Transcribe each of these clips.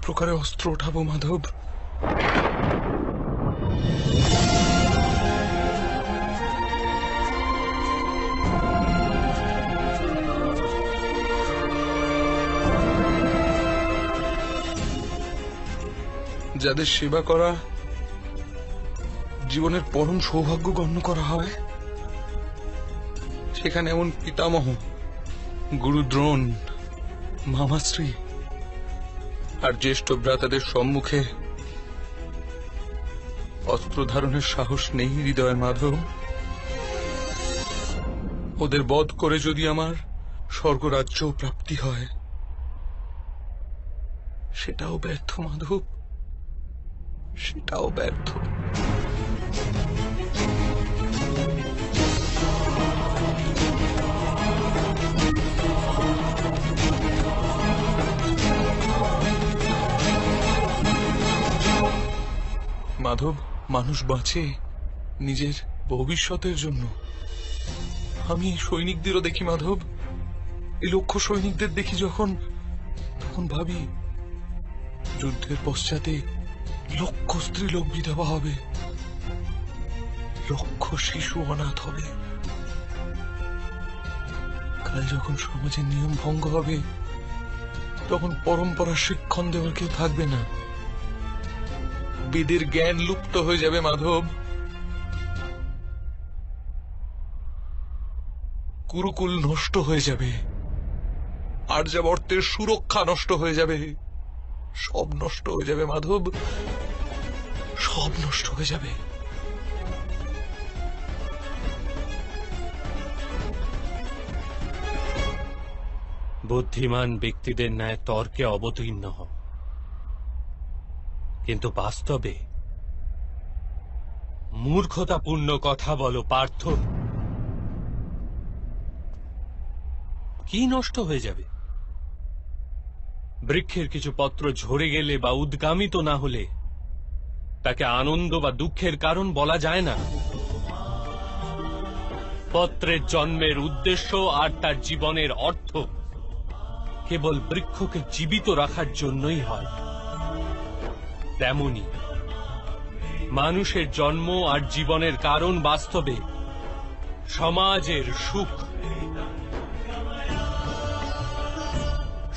প্রকারে অস্ত্র ওঠাবো মাধব? যাদের সেবা করা জীবনের পরম সৌভাগ্য গণ্য করা হয়, সেখানে এমন পিতামহ, গুরু দ্রোণ, মামাশ্রী আর জ্যেষ্ঠ ভ্রাতাদের সম্মুখে অস্ত্র ধারণের সাহস নেই হৃদয় মাধব। ওদের বধ করে যদি আমার স্বর্গরাজ্য প্রাপ্তি হয়, সেটাও ব্যর্থ মাধব, সেটাও ব্যর্থ। মাধব, মানুষ বাঁচে নিজের ভবিষ্যতের জন্য। আমি সৈনিকদেরও দেখি মাধব, এই লক্ষ সৈনিকদের দেখি যখন, তখন ভাবি যুদ্ধের পশ্চাতে লক্ষ স্ত্রীলোক বিধবা হবে, লক্ষ শিশু অনাথ হবে। কাল যখন সমাজের নিয়ম ভঙ্গ হবে, তখন পরম্পরা শিক্ষণ দেওয়ার কেউ থাকবে না, বেদের জ্ঞান লুপ্ত হয়ে যাবে মাধব, কুরুকুল নষ্ট হয়ে যাবে, আর্যাবর্তের সুরক্ষা নষ্ট হয়ে যাবে, সব নষ্ট হয়ে যাবে মাধব, সব নষ্ট হয়ে যাবে। বুদ্ধিমান ব্যক্তিদের ন্যায় তর্কে অবতীর্ণ হও, কিন্তু বাস্তবে মূর্খতাপূর্ণ কথা বলো পার্থ। কি নষ্ট হয়ে যাবে? বৃক্ষের কিছু পত্র ঝরে গেলে বা উদ্গামিত না হলে তাকে আনন্দ বা দুঃখের কারণ বলা যায় না। পত্রের জন্মের উদ্দেশ্য আর তার জীবনের অর্থ কেবল বৃক্ষকে জীবিত রাখার জন্যই হয়। তেমনি মানুষের জন্ম আর জীবনের কারণ বাস্তবে সমাজের সুখ,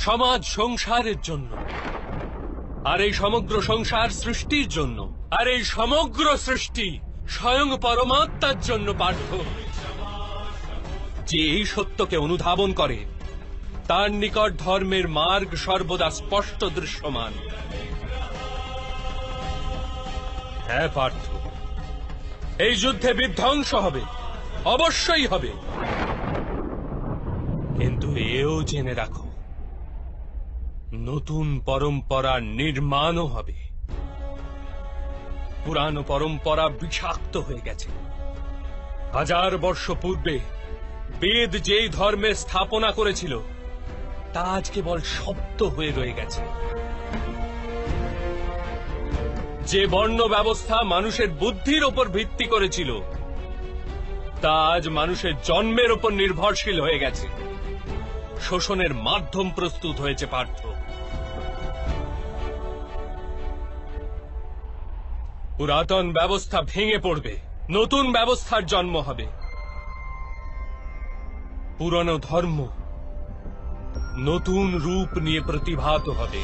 সমাজ সংসারের জন্য, আর এই সমগ্র সংসার সৃষ্টির জন্য, আর এই সমগ্র সৃষ্টি স্বয়ং পরমাত্মার জন্য পার্থ। যে এই সত্যকে অনুধাবন করে তার নিকট ধর্মের মার্গ সর্বদা স্পষ্ট দৃশ্যমান। হ্যাঁ পার্থ, এই যুদ্ধে বিধ্বংস হবে, অবশ্যই হবে, কিন্তু এও জেনে রাখো নতুন পরম্পরার নির্মাণও হবে। পুরানো পরম্পরা বিষাক্ত হয়ে গেছে। 1000 বর্ষ পূর্বে বেদ যেই ধর্মের স্থাপনা করেছিল তা আজ কেবল শব্দ হয়ে রয়ে গেছে। যে বর্ণ ব্যবস্থা মানুষের বুদ্ধির ওপর ভিত্তি করেছিল তা আজ মানুষের জন্মের ওপর নির্ভরশীল হয়ে গেছে। শোষণের মাধ্যম প্রস্তুত হয়েছে পার্থ। পুরাতন ব্যবস্থা ভেঙে পড়বে, নতুন ব্যবস্থার জন্ম হবে। পুরনো ধর্ম নতুন রূপ নিয়ে প্রতিভাত হবে।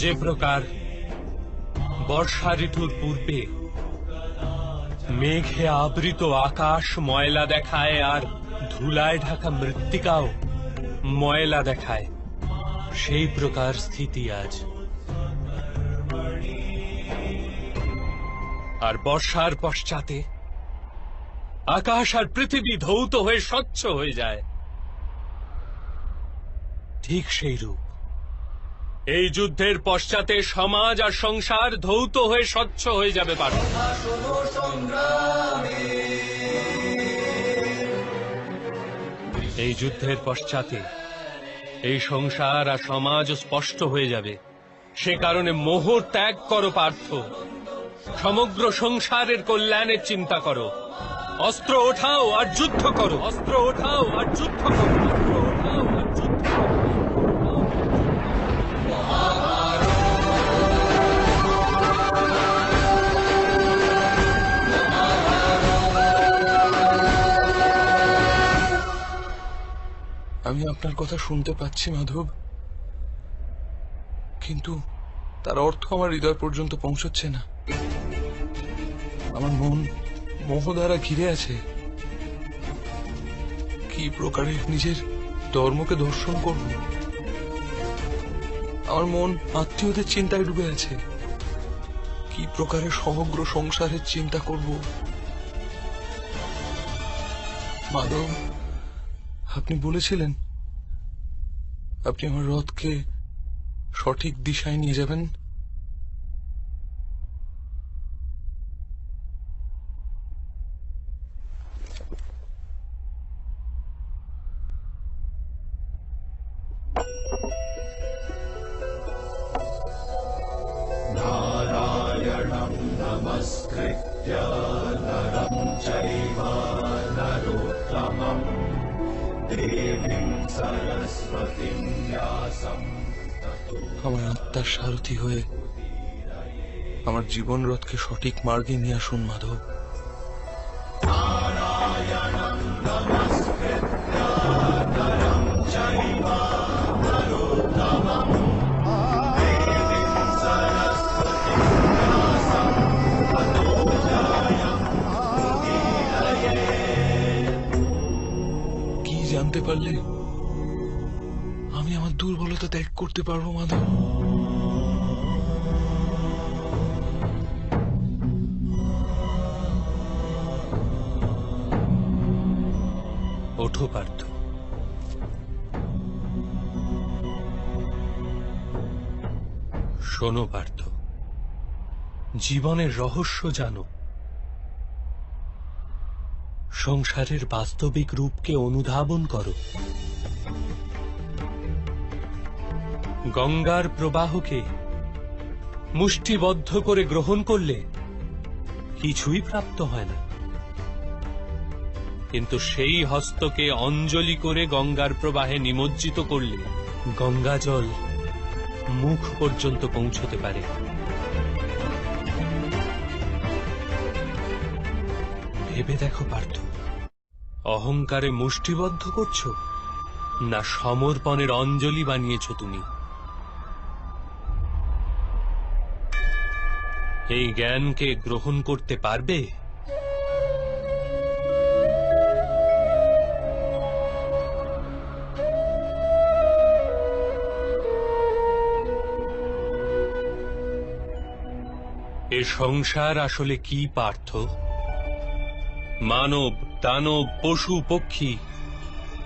যে প্রকার বর্ষা ঋতুর পূর্বে মেঘে আবৃত আকাশ ময়লা দেখায় আর ধুলায় ঢাকা মৃত্তিকাও ময়লা দেখায়, সেই প্রকার স্থিতি আজ। আর বর্ষার পশ্চাতে আকাশ আর পৃথিবী ধৌত হয়ে স্বচ্ছ হয়ে যায়, ঠিক সেই রূপ এই যুদ্ধের পশ্চাতে সমাজ আর সংসার ধৌত হয়ে স্বচ্ছ হয়ে যাবে পার্থ। এই যুদ্ধের পশ্চাতে এই সংসার আর সমাজ স্পষ্ট হয়ে যাবে। সে কারণে মোহ ত্যাগ করো পার্থ, সমগ্র সংসারের কল্যাণের চিন্তা করো। অস্ত্র ওঠাও আর যুদ্ধ করো, অস্ত্র ওঠাও আর যুদ্ধ করো, অস্ত্র ওঠাও আর যুদ্ধ করো। আপনার কথা শুনতে পাচ্ছি মাধব, কিন্তু তার অর্থ আমার হৃদয় পর্যন্ত পৌঁছচ্ছে না। আমার মন মোহ দ্বারা ঘিরে আছে। কি প্রকারে নিজের ধর্মকে দর্শন করব? আমার মন আত্মীয়দের চিন্তায় ডুবে আছে। কি প্রকারে সমগ্র সংসারের চিন্তা করব? মাধব, আপনি বলেছিলেন আপনি আমার রথকে সঠিক দিশায় নিয়ে যাবেন। আমার আত্মার সারথি হয়ে আমার জীবন রথকে সঠিক মার্গে নিয়ে আসুন মাধব। কি জানতে পারলে আমি আমার দুর্বলতা ত্যাগ করতে পারবো মাধব? ওঠো পার্থ, শোনো পার্থ, জীবনের রহস্য জানো, সংসারের বাস্তবিক রূপকে অনুধাবন করো। গঙ্গার প্রবাহকে মুষ্টিবদ্ধ করে গ্রহণ করলে কিছুই প্রাপ্ত হয় না, কিন্তু সেই হস্তকে অঞ্জলি করে গঙ্গার প্রবাহে নিমজ্জিত করলে গঙ্গা জল মুখ পর্যন্ত পৌঁছতে পারে। ভেবে দেখো পার্থ, অহংকারে মুষ্টিবদ্ধ করছো না সমর্পণের অঞ্জলি বানিয়েছ তুমি? এই জ্ঞানকে গ্রহণ করতে পারবে? এ সংসার আসলে কি পার্থ? মানব, দানব, পশু, পক্ষী,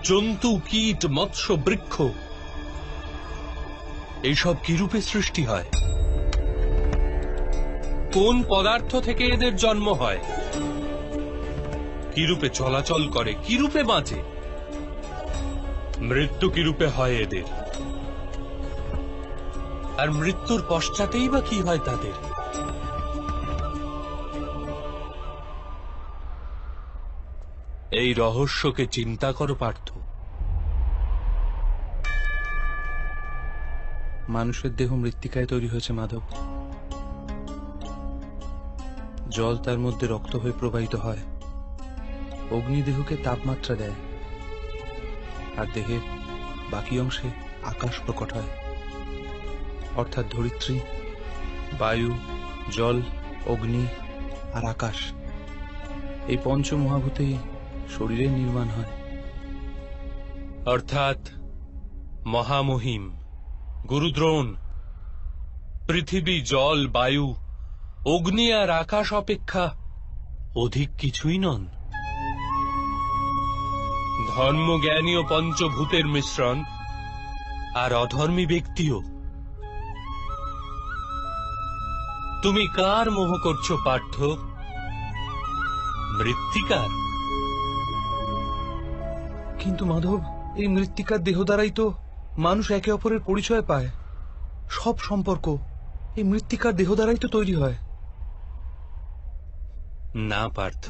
জন্তু, কীট, মৎস্য, বৃক্ষ, এইসব কি রূপে সৃষ্টি হয়? কোন পদার্থ থেকে এদের জন্ম হয়? কি রূপে চলাচল করে, কি রূপে বাঁচে? মৃত্যু কি রূপে হয় এদের? আর মৃত্যুর পশ্চাতেই বা কি হয় তাদের? এই রহস্যকে চিন্তা করো পার্থ। মানুষের দেহ মৃত্তিকায় তৈরি হয়েছে মাধব। জল তার মধ্যে রক্ত হয়ে প্রবাহিত হয়, অগ্নি দেহকে তাপমাত্রা দেয়, আর দেহের বাকি অংশে আকাশ প্রকট হয়, অর্থাৎ ধরিত্রী, বায়ু, জল, অগ্নি আর আকাশ, এই পঞ্চ মহাভূতেই শরীরের নির্মাণ হয়। অর্থাৎ মহামহিম গুরুদ্রোণ পৃথিবী, জল, বায়ু, অগ্নি আর আকাশ অপেক্ষা অধিক কিছুই নন। ধর্মজ্ঞানী ও পঞ্চভূতের মিশ্রণ, আর অধর্মী ব্যক্তিও। তুমি কার মোহ করছো পার্থ? মৃত্তিকার? কিন্তু মাধব, এই মৃত্তিকার দেহ দ্বারাই তো মানুষ একে অপরের পরিচয় পায়। সব সম্পর্ক এই মৃত্তিকার দেহ দ্বারাই তো তৈরি হয়। না পার্থ,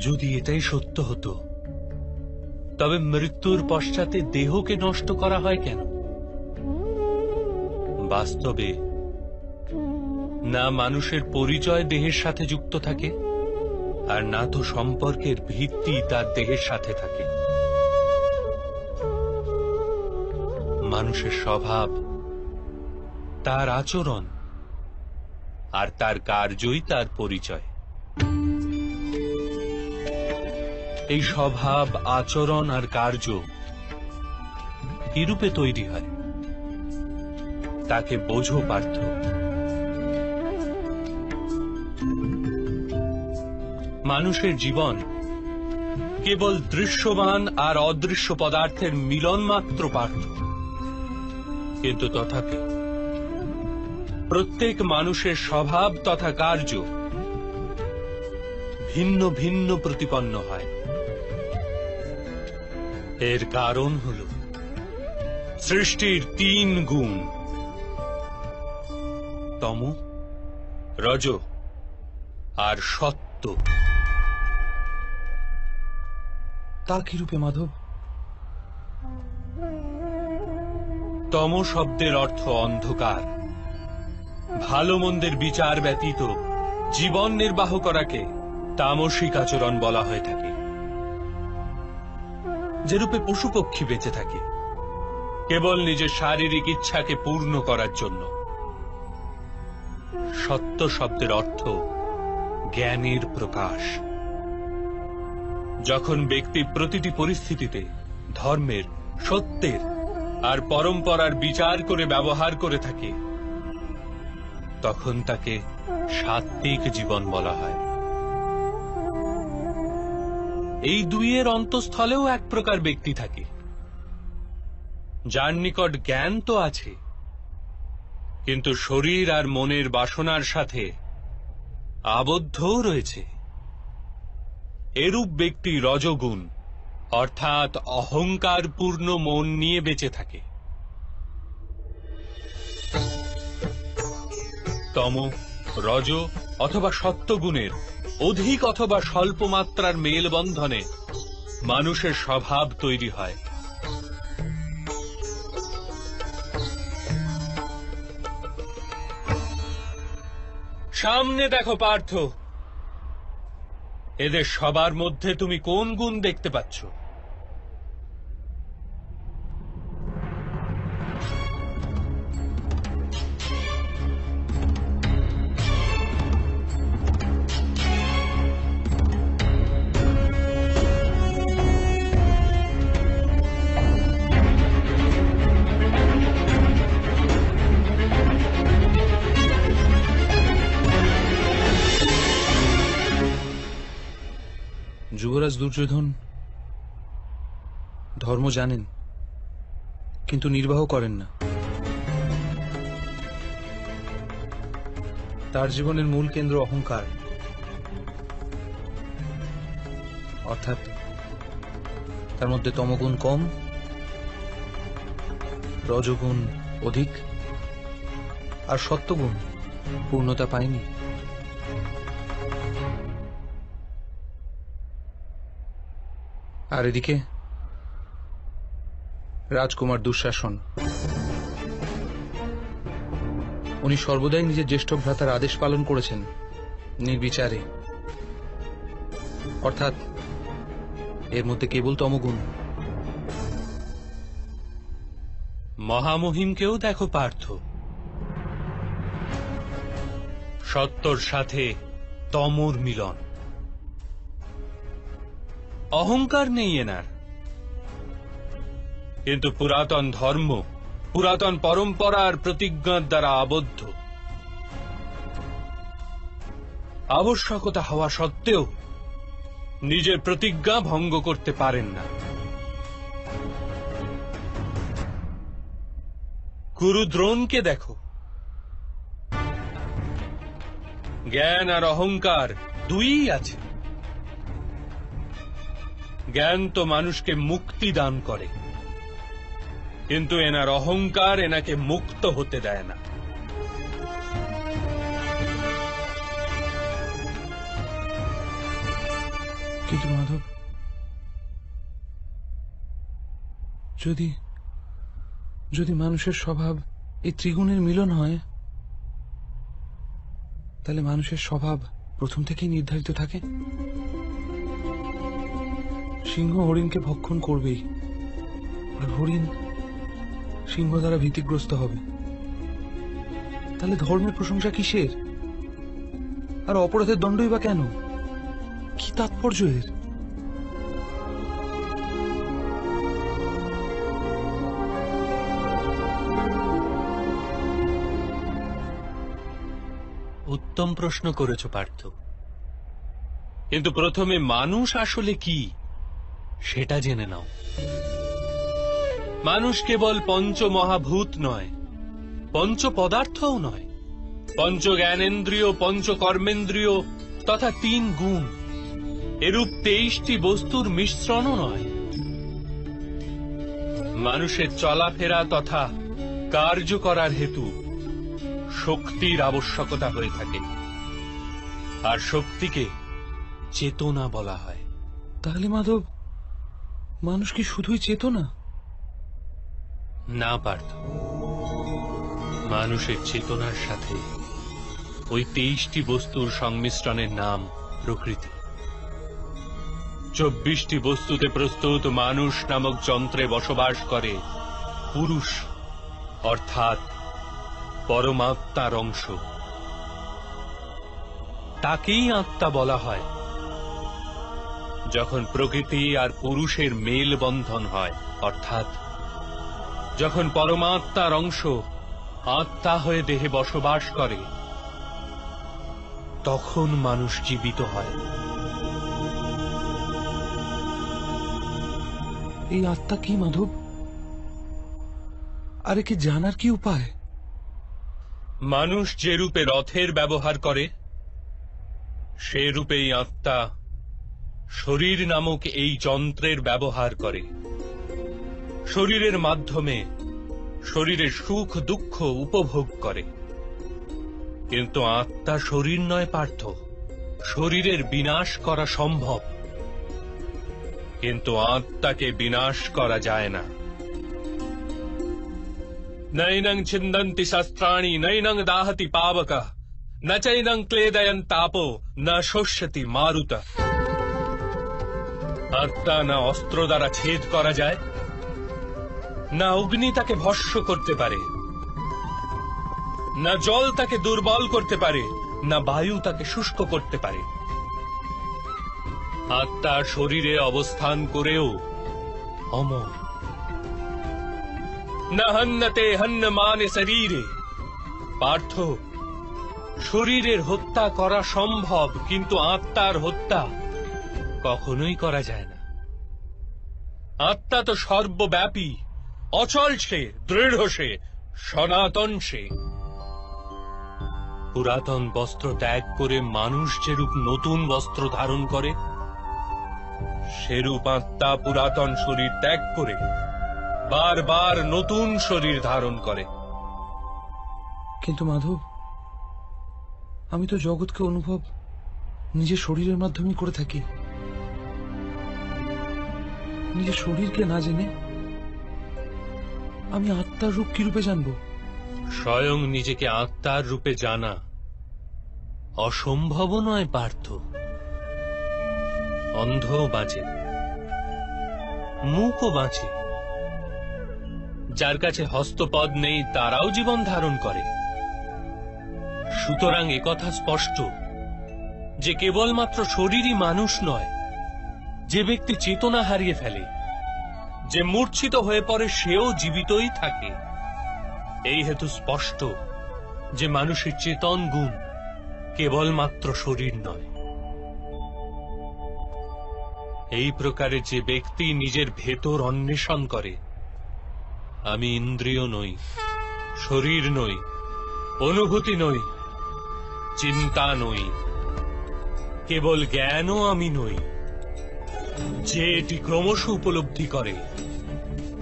যদি এটাই সত্য হতো তবে মৃত্যুর পশ্চাতে দেহকে নষ্ট করা হয় কেন? বাস্তবে না মানুষের পরিচয় দেহের সাথে যুক্ত থাকে, আর না তো সম্পর্কের ভিত্তি তার দেহের সাথে থাকে। মানুষের স্বভাব, তার আচরণ আর তার কার্যই তার পরিচয়। এই স্বভাব, আচরণ আর কার্য কিরূপে তৈরি হয় তাকে বোঝো পার্থ। মানুষের জীবন কেবল দৃশ্যমান আর অদৃশ্য পদার্থের মিলন মাত্র পার্থ, কিন্তু তথাপি প্রত্যেক মানুষের স্বভাব তথা কার্য ভিন্ন ভিন্ন প্রতিপন্ন হয়। এর কারণ হল সৃষ্টির ৩ গুণ: তম, রজ আর সত্য। তা কি রূপে মাধব? তম শব্দের অর্থ অন্ধকার। ভালো মন্দের বিচার ব্যতীত জীবন নির্বাহ করাকে তামসিক আচরণ বলা হয়ে থাকে। যেরূপে পশু পক্ষী বেঁচে থাকে কেবল নিজের শারীরিক ইচ্ছাকে পূর্ণ করার জন্য। সত্য শব্দের অর্থ জ্ঞানের প্রকাশ। যখন ব্যক্তি প্রতিটি পরিস্থিতিতে ধর্মের, সত্যের আর পরম্পরার বিচার করে ব্যবহার করে থাকে তখন তাকে সাত্ত্বিক জীবন বলা হয়। এই দুইয়ের অন্তঃস্থলেও এক প্রকার ব্যক্তি থাকে যার নিকট জ্ঞান তো আছে, কিন্তু শরীর আর মনের বাসনার সাথে আবদ্ধও রয়েছে। এরূপ ব্যক্তি রজগুণ অর্থাৎ অহংকার পূর্ণ মন নিয়ে বেঁচে থাকে। তম, রজ অথবা সত্যগুণের অধিক অথবা স্বল্প মাত্রার মেলবন্ধনে মানুষের স্বভাব তৈরি হয়। সামনে দেখো পার্থ, এদের সবার মধ্যে তুমি কোন গুণ দেখতে পাচ্ছ? যুবরাজ দুর্যোধন ধর্ম জানেন, কিন্তু নির্বাহ করেন না। তার জীবনের মূল কেন্দ্র অহংকার, অর্থাৎ তার মধ্যে তমগুণ কম, রজগুণ অধিক আর সত্যগুণ পূর্ণতা পায়নি। আর এদিকে রাজকুমার দুঃশাসন, উনি সর্বদাই নিজের জ্যেষ্ঠ ভ্রাতার আদেশ পালন করেছেন নির্বিচারে, অর্থাৎ এর মধ্যে কেবল তমগুণ। মহামহিমকেও দেখো পার্থ, সত্যর সাথে তমর মিলন। অহংকার নেই এনার, কিন্তু পুরাতন ধর্ম, পুরাতন পরম্পরার প্রতিজ্ঞার দ্বারা আবদ্ধ। আবশ্যকতা হওয়া সত্ত্বেও নিজের প্রতিজ্ঞা ভঙ্গ করতে পারেন না। গুরু দ্রোণকে দেখো, জ্ঞান আর অহংকার দুইই আছে। জ্ঞান তো মানুষকে মুক্তি দান করে, কিন্তু এনার অহংকার এনাকে মুক্ত হতে দেয় না। কিন্তু মাধব, যদি মানুষের স্বভাব এই ত্রিগুণের মিলন হয়, তাহলে মানুষের স্বভাব প্রথম থেকেই নির্ধারিত থাকে। সিংহ হরিণকে ভক্ষণ করবেই, আর হরিণ সিংহ দ্বারা ভীতিগ্রস্ত হবে। তাহলে ধর্মের প্রশংসা কিসের? আর অপরাধের দণ্ডই বা কেন? কি তাৎপর্য এর? উত্তম প্রশ্ন করেছ পার্থ, কিন্তু প্রথমে মানুষ আসলে কি সেটা জেনে নাও। মানুষ কেবল পঞ্চ মহাভূত নয়, পঞ্চ পদার্থও নয়, পঞ্চ জ্ঞানেন্দ্রিয়, পঞ্চ কর্মেন্দ্রিয় তথা 3 গুণ, এরূপ 23টি বস্তুর মিশ্রণও নয়। মানুষের চলাফেরা তথা কার্য করার হেতু শক্তির আবশ্যকতা হয়ে থাকে, আর শক্তিকে চেতনা বলা হয়। তাহলে মাধব, মানুষ কি শুধুই চেতনা? না পার্থ, মানুষের চেতনার সাথে ওই 23টি বস্তুর সংমিশ্রণের নাম প্রকৃতি। 24টি বস্তুতে প্রস্তুত মানুষ নামক যন্ত্রে বসবাস করে পুরুষ, অর্থাৎ পরমাত্মার অংশ। তাকেই আত্মা বলা হয়। যখন প্রকৃতি আর পুরুষের মেল বন্ধন হয়, অর্থাৎ যখন পরমাত্মার অংশ আত্মা হয়ে দেহে বসবাস করে, তখন মানুষ জীবিত হয়। এই আত্মা কি মাধব? আর একে জানার কি উপায়? মানুষ যে রূপে রথের ব্যবহার করে, সে রূপেই আত্মা শরীর নামক এই যন্ত্রের ব্যবহার করে। শরীরের মাধ্যমে শরীরের সুখ দুঃখ উপভোগ করে। কিন্তু আত্মা শরীর নয় পার্থ। শরীরের বিনাশ করা সম্ভব, কিন্তু আত্মাকে বিনাশ করা যায় না। নৈনং ছিন্দন্তি শস্ত্রাণি নৈনং দাহতি পাবকঃ ন চৈনং ক্লেদয়ন তাপো ন শোষ্যতি মারুত। আত্মা না অস্ত্র দ্বারা ছেদ করা যায়, না অগ্নি তাকে ভস্ম করতে পারে, না জল তাকে দুর্বল করতে পারে, না বায়ু তাকে শুষ্ক করতে পারে। আত্মা শরীরে অবস্থান করেও অমর। না হন্যতে হন্যমানে শরীরে। পার্থ, শরীরের হত্যা করা সম্ভব, কিন্তু আত্মার হত্যা কখনোই করা যায় না। আত্মা তো সর্বব্যাপী, অচল সে, দৃঢ় সে, সনাতন সে। পুরাতন বস্ত্র ত্যাগ করে মানুষ যেরূপ নতুন বস্ত্র ধারণ করে, সেরূপ আত্মা পুরাতন শরীর ত্যাগ করে বারবার নতুন শরীর ধারণ করে। কিন্তু মাধব, আমি তো জগৎকে অনুভব নিজের শরীরের মাধ্যমে করে থাকি। নিজের শরীরকে না জেনে আমি আত্মার রূপ কি রূপে জানবো? স্বয়ং নিজেকে আত্মার রূপে জানা অসম্ভব নয় পার্থ। অন্ধও বাঁচে, মূকও বাঁচে, যার কাছে হস্তপদ নেই তারাও জীবন ধারণ করে। সুতরাং একথা স্পষ্ট যে কেবলমাত্র শরীরই মানুষ নয়। যে ব্যক্তি চেতনা হারিয়ে ফেলে, যে মূর্ছিত হয়ে পড়ে, সেও জীবিতই থাকে। এই হেতু স্পষ্ট যে মানুষের চেতন গুণ কেবলমাত্র শরীর নয়। এই প্রকারে যে ব্যক্তি নিজের ভেতর অন্বেষণ করে, আমি ইন্দ্রিয় নই, শরীর নই, অনুভূতি নই, চিন্তা নই, কেবল জ্ঞানও আমি নই, যে এটি ক্রমশ উপলব্ধি করে,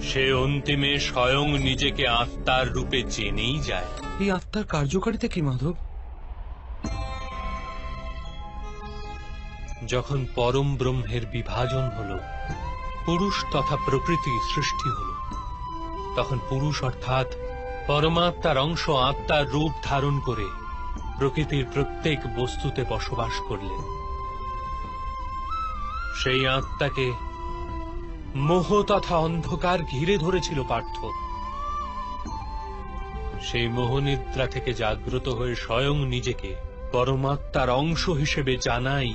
সে অন্তিমে স্বয়ং নিজেকে আত্মার রূপে জেনেই যায়। এই আত্মার কার্যকারিতা কি মাধব? যখন পরম ব্রহ্মের বিভাজন হল, পুরুষ তথা প্রকৃতি সৃষ্টি হল, তখন পুরুষ অর্থাৎ পরমাত্মার অংশ আত্মার রূপ ধারণ করে প্রকৃতির প্রত্যেক বস্তুতে বসবাস করলেন। সেই আত্মাকে মোহ তথা অন্ধকার ঘিরে ধরেছিল পার্থ। সেই মোহনিদ্রা থেকে জাগ্রত হয়ে স্বয়ং নিজেকে পরমাত্মার অংশ হিসেবে জানাই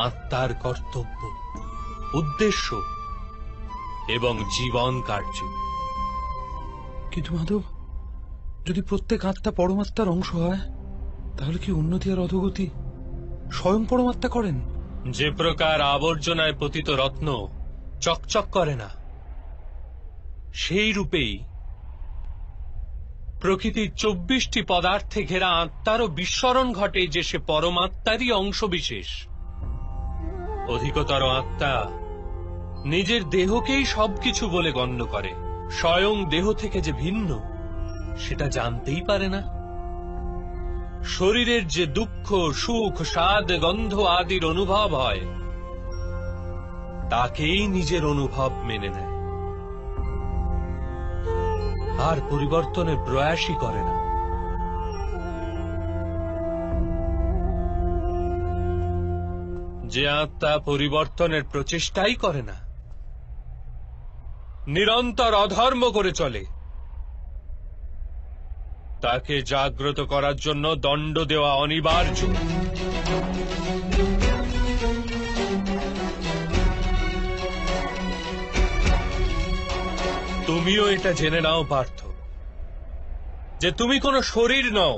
আত্মার কর্তব্য, উদ্দেশ্য এবং জীবন কার্য। কিন্তু মাধব, যদি প্রত্যেক আত্মা পরমাত্মার অংশ হয়, তাহলে কি উন্নতি আর অধোগতি স্বয়ং পরমাত্মা করেন? যে প্রকার আবর্জনায় পতিত রত্ন চকচক করে না, সেই রূপেই প্রকৃতির 24টি পদার্থে ঘেরা আত্মারও বিস্মরণ ঘটে যে সে পরমাত্মারই অংশ বিশেষ। অধিকতর আত্মা নিজের দেহকেই সবকিছু বলে গণ্য করে, স্বয়ং দেহ থেকে যে ভিন্ন সেটা জানতেই পারে না। শরীরের যে দুঃখ, সুখ, স্বাদ, গন্ধ আদির অনুভব হয়, তাকেই নিজের অনুভব মেনে নেয়, আর পরিবর্তনের প্রয়াসই করে না। যে আত্মা পরিবর্তনের প্রচেষ্টাই করে না, নিরন্তর অধর্ম করে চলে, তাকে জাগ্রত করার জন্য দণ্ড দেওয়া অনিবার্য। তুমিও এটা জেনে নাও পার্থ, যে তুমি কোনো শরীর নও,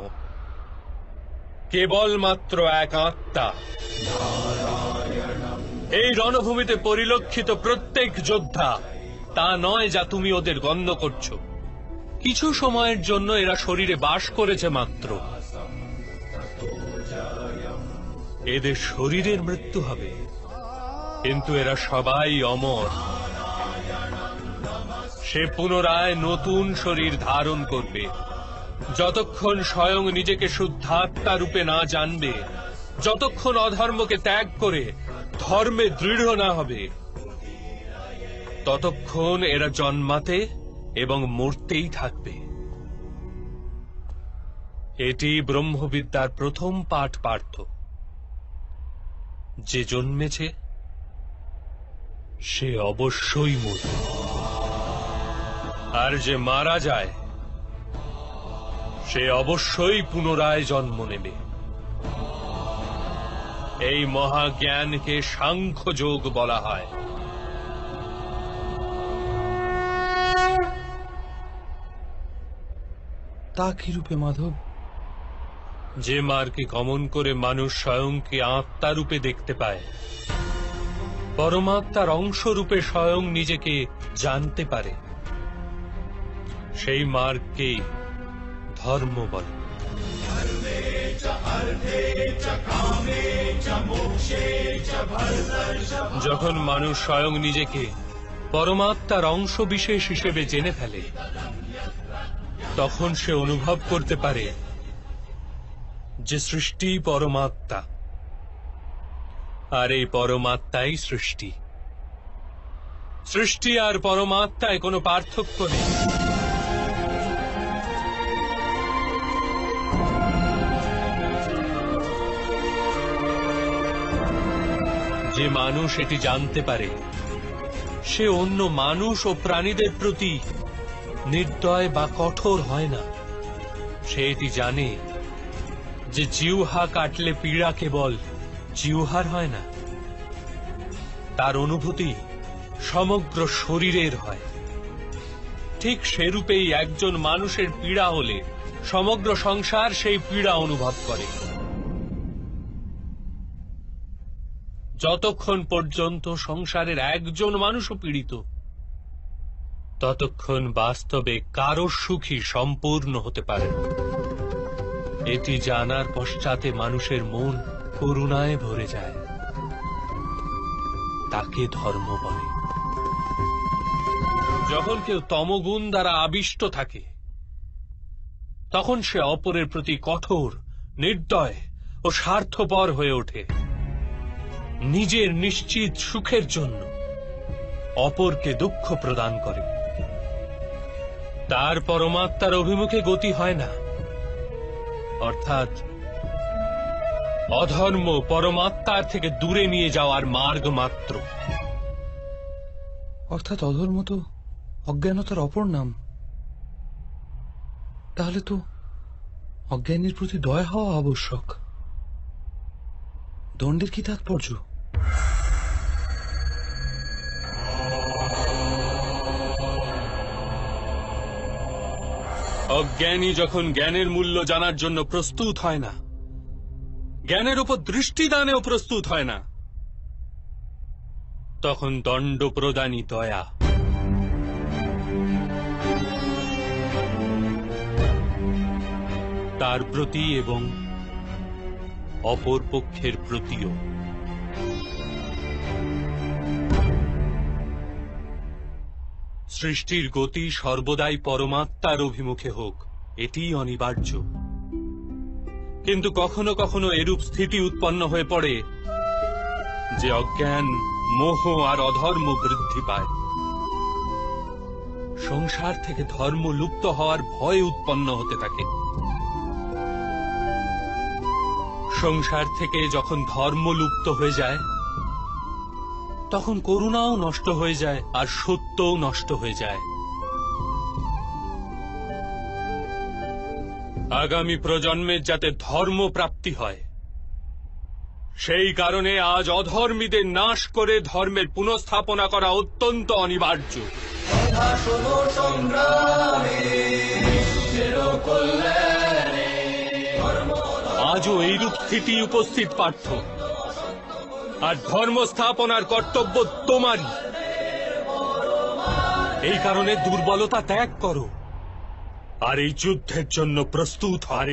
কেবলমাত্র এক আত্মা। এই রণভূমিতে পরিলক্ষিত প্রত্যেক যোদ্ধা তা নয় যা তুমি ওদের গণ্য করছো। কিছু সময়ের জন্য এরা শরীরে বাস করেছে মাত্র, এদের শরীরের মৃত্যু হবে, কিন্তু এরা সবাই অমর। সে পুনরায় নতুন শরীর ধারণ করবে। যতক্ষণ স্বয়ং নিজেকে শুদ্ধাত্মা রূপে না জানবে, যতক্ষণ অধর্মকে ত্যাগ করে ধর্মে দৃঢ় না হবে, ততক্ষণ এরা জন্মাতে এবং মরতেই থাকবে। এটি ব্রহ্মবিদ্যার প্রথম পাঠ পার্থ। যে জন্মেছে সে অবশ্যই মরবে, আর যে মারা যায় সে অবশ্যই পুনরায় জন্ম নেবে। এই মহাজ্ঞানকে সাংখ্য যোগ বলা হয়। তা কি রূপে মাধব? যে মার্গে গমন করে মানুষ স্বয়ংকে আত্মা রূপে দেখতে পায়, পরমাত্মার অংশ রূপে স্বয়ং নিজেকে জানতে পারে, সেই মার্গকেই ধর্ম বলে। যখন মানুষ স্বয়ং নিজেকে পরমাত্মার অংশ বিশেষ হিসেবে জেনে ফেলে, তখন সে অনুভব করতে পারে যে সৃষ্টি পরমাত্মা, আর এই পরমাত্মাই সৃষ্টি। সৃষ্টি আর পরমাত্মায় কোনো পার্থক্য নেই। যে মানুষ এটি জানতে পারে, সে অন্য মানুষ ও প্রাণীদের প্রতি নির্দয় বা কঠোর হয় না। সে এটি জানে যে জিহ্বা কাটলে পীড়া কেবল জিহ্বার হয় না, তার অনুভূতি সমগ্র শরীরের হয়। ঠিক সেরূপেই একজন মানুষের পীড়া হলে সমগ্র সংসার সেই পীড়া অনুভব করে। যতক্ষণ পর্যন্ত সংসারের একজন মানুষও পীড়িত, ততক্ষণ বাস্তবে কারো সুখী সম্পূর্ণ হতে পারে না। এটি জানার পশ্চাতে মানুষের মন করুণায় ভরে যায়, তাকে ধর্ম বলে। যখন কেউ তমগুণ দ্বারা আবিষ্ট থাকে, তখন সে অপরের প্রতি কঠোর, নির্দয় ও স্বার্থপর হয়ে ওঠে। নিজের নিশ্চিত সুখের জন্য অপরকে দুঃখ প্রদান করে। তার পরমাত্মার অভিমুখে গতি হয় না, অর্থাৎ অধর্ম পরমাত্মার থেকে দূরে নিয়ে যাওয়ার মার্গ মাত্র। অর্থাৎ অধর্ম তো অজ্ঞানতার অপর নাম। তাহলে তো অজ্ঞানীর প্রতি দয়া হওয়া আবশ্যক। দণ্ডের কি তাৎপর্য? অজ্ঞানী যখন জ্ঞানের মূল্য জানার জন্য প্রস্তুত হয় না, জ্ঞানের উপর দৃষ্টিদানেও প্রস্তুত হয় না, তখন দণ্ড প্রদানই দয়া। তার প্রতি এবং অপর পক্ষের প্রতিও। সৃষ্টির গতি সর্বদাই পরমাত্মার অভিমুখে হোক, এটিই অনিবার্য। কিন্তু কখনো কখনো এরূপ স্থিতি উৎপন্ন হয়ে পড়ে যে অজ্ঞান, মোহ আর অধর্ম বৃদ্ধি পায়। সংসার থেকে ধর্ম লুপ্ত হওয়ার ভয় উৎপন্ন হতে থাকে। সংসার থেকে যখন ধর্ম লুপ্ত হয়ে যায়, তখন করুণাও নষ্ট হয়ে যায় আর সত্যও নষ্ট হয়ে যায়। আগামী প্রজন্মের যাতে ধর্ম প্রাপ্তি হয়, সেই কারণে আজ অধর্মীদের নাশ করে ধর্মের পুনঃস্থাপনা করা অত্যন্ত অনিবার্য। আজও এইরূপ স্থিতি উপস্থিত পার্থ, আর ধর্ম স্থাপনার কর্তব্য তোমারই। এই কারণে দুর্বলতা ত্যাগ করো আর এই যুদ্ধের জন্য প্রস্তুত হও।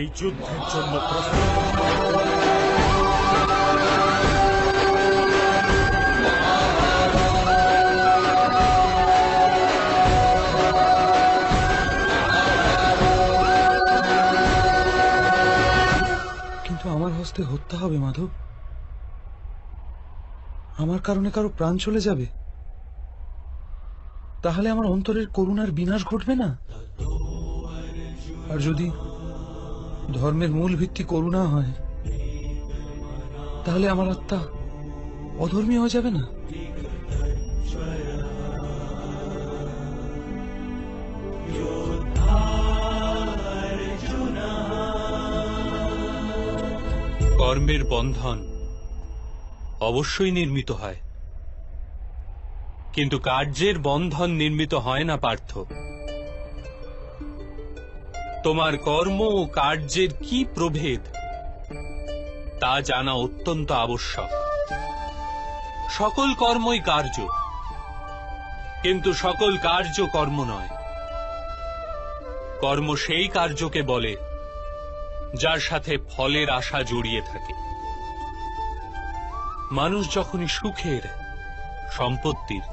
কিন্তু আমার হস্তে হত্যা হবে মাধব। আমার কারণে কারো প্রাণ চলে যাবে, তাহলে আমার অন্তরের করুণার বিনাশ ঘটবে না? আর যদি ধর্মের মূল ভিত্তি করুণা হয়, তাহলে আমার আত্মা অধর্মী হয়ে যাবে না? কর্মের বন্ধন অবশ্যই নির্মিত হয়, কিন্তু কার্যের বন্ধন নির্মিত হয় না পার্থ। তোমার কর্ম ও কার্যের কি প্রভেদ তা জানা অত্যন্ত আবশ্যক। সকল কর্মই কার্য, কিন্তু সকল কার্য কর্ম নয়। কর্ম সেই কার্যকে বলে যার সাথে ফলের আশা জড়িয়ে থাকে। মানুষ যখনই সুখের, সম্পত্তির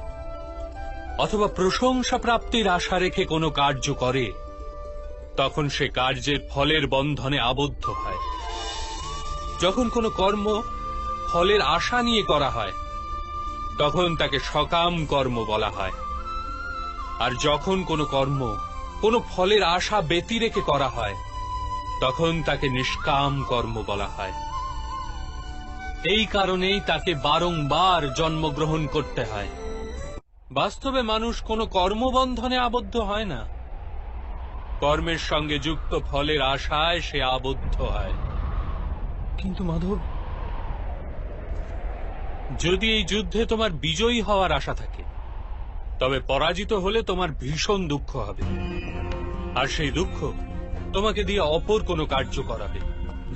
অথবা প্রশংসা প্রাপ্তির আশা রেখে কোনো কার্য করে, তখন সে কার্যের ফলের বন্ধনে আবদ্ধ হয়। যখন কোনো কর্ম ফলের আশা নিয়ে করা হয়, তখন তাকে সকাম কর্ম বলা হয়। আর যখন কোনো কর্ম কোনো ফলের আশা ব্যতি রেখে করা হয়, তখন তাকে নিষ্কাম কর্ম বলা হয়। এই কারণেই তাকে বারংবার জন্মগ্রহণ করতে হয়। বাস্তবে মানুষ কোনো কর্মবন্ধনে আবদ্ধ হয় না, কর্মের সঙ্গে যুক্ত ফলের আশায় সে আবদ্ধ হয়। কিন্তু মাধব, যদি এই যুদ্ধে তোমার বিজয়ী হওয়ার আশা থাকে, তবে পরাজিত হলে তোমার ভীষণ দুঃখ হবে। আর সেই দুঃখ তোমাকে দিয়ে অপর কোনো কার্য করাবে,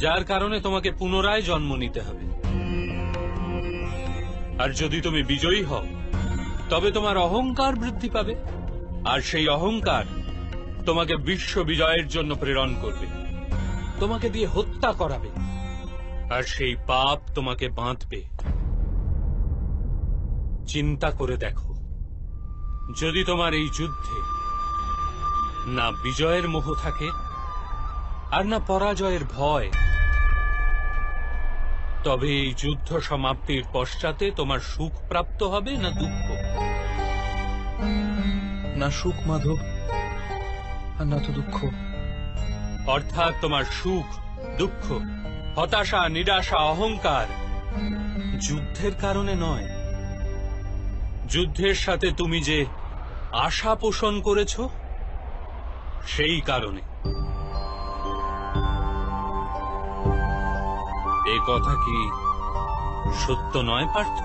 যার কারণে তোমাকে পুনরায় জন্ম নিতে হবে। আর যদি তুমি বিজয়ী হও, তবে তোমার অহংকার বৃদ্ধি পাবে, আর সেই অহংকার তোমাকে বিশ্ব বিজয়ের জন্য প্রেরণ করবে, তোমাকে দিয়ে হত্যা করাবে, আর সেই পাপ তোমাকে বাঁধবে। চিন্তা করে দেখো, যদি তোমার এই যুদ্ধে না বিজয়ের মোহ থাকে আর না পরাজয়ের ভয়, তবে এই যুদ্ধ সমাপ্তির পশ্চাতে তোমার সুখ প্রাপ্ত হবে না দুঃখ? না সুখ মাধব, আর না তো দুঃখ। অর্থাৎ তোমার সুখ, দুঃখ, হতাশা, নিরাশা, অহংকার যুদ্ধের কারণে নয়। যুদ্ধের সাথে তুমি যে আশা পোষণ করেছ, সেই কারণে। এ কথা কি সত্য নয় পার্থ?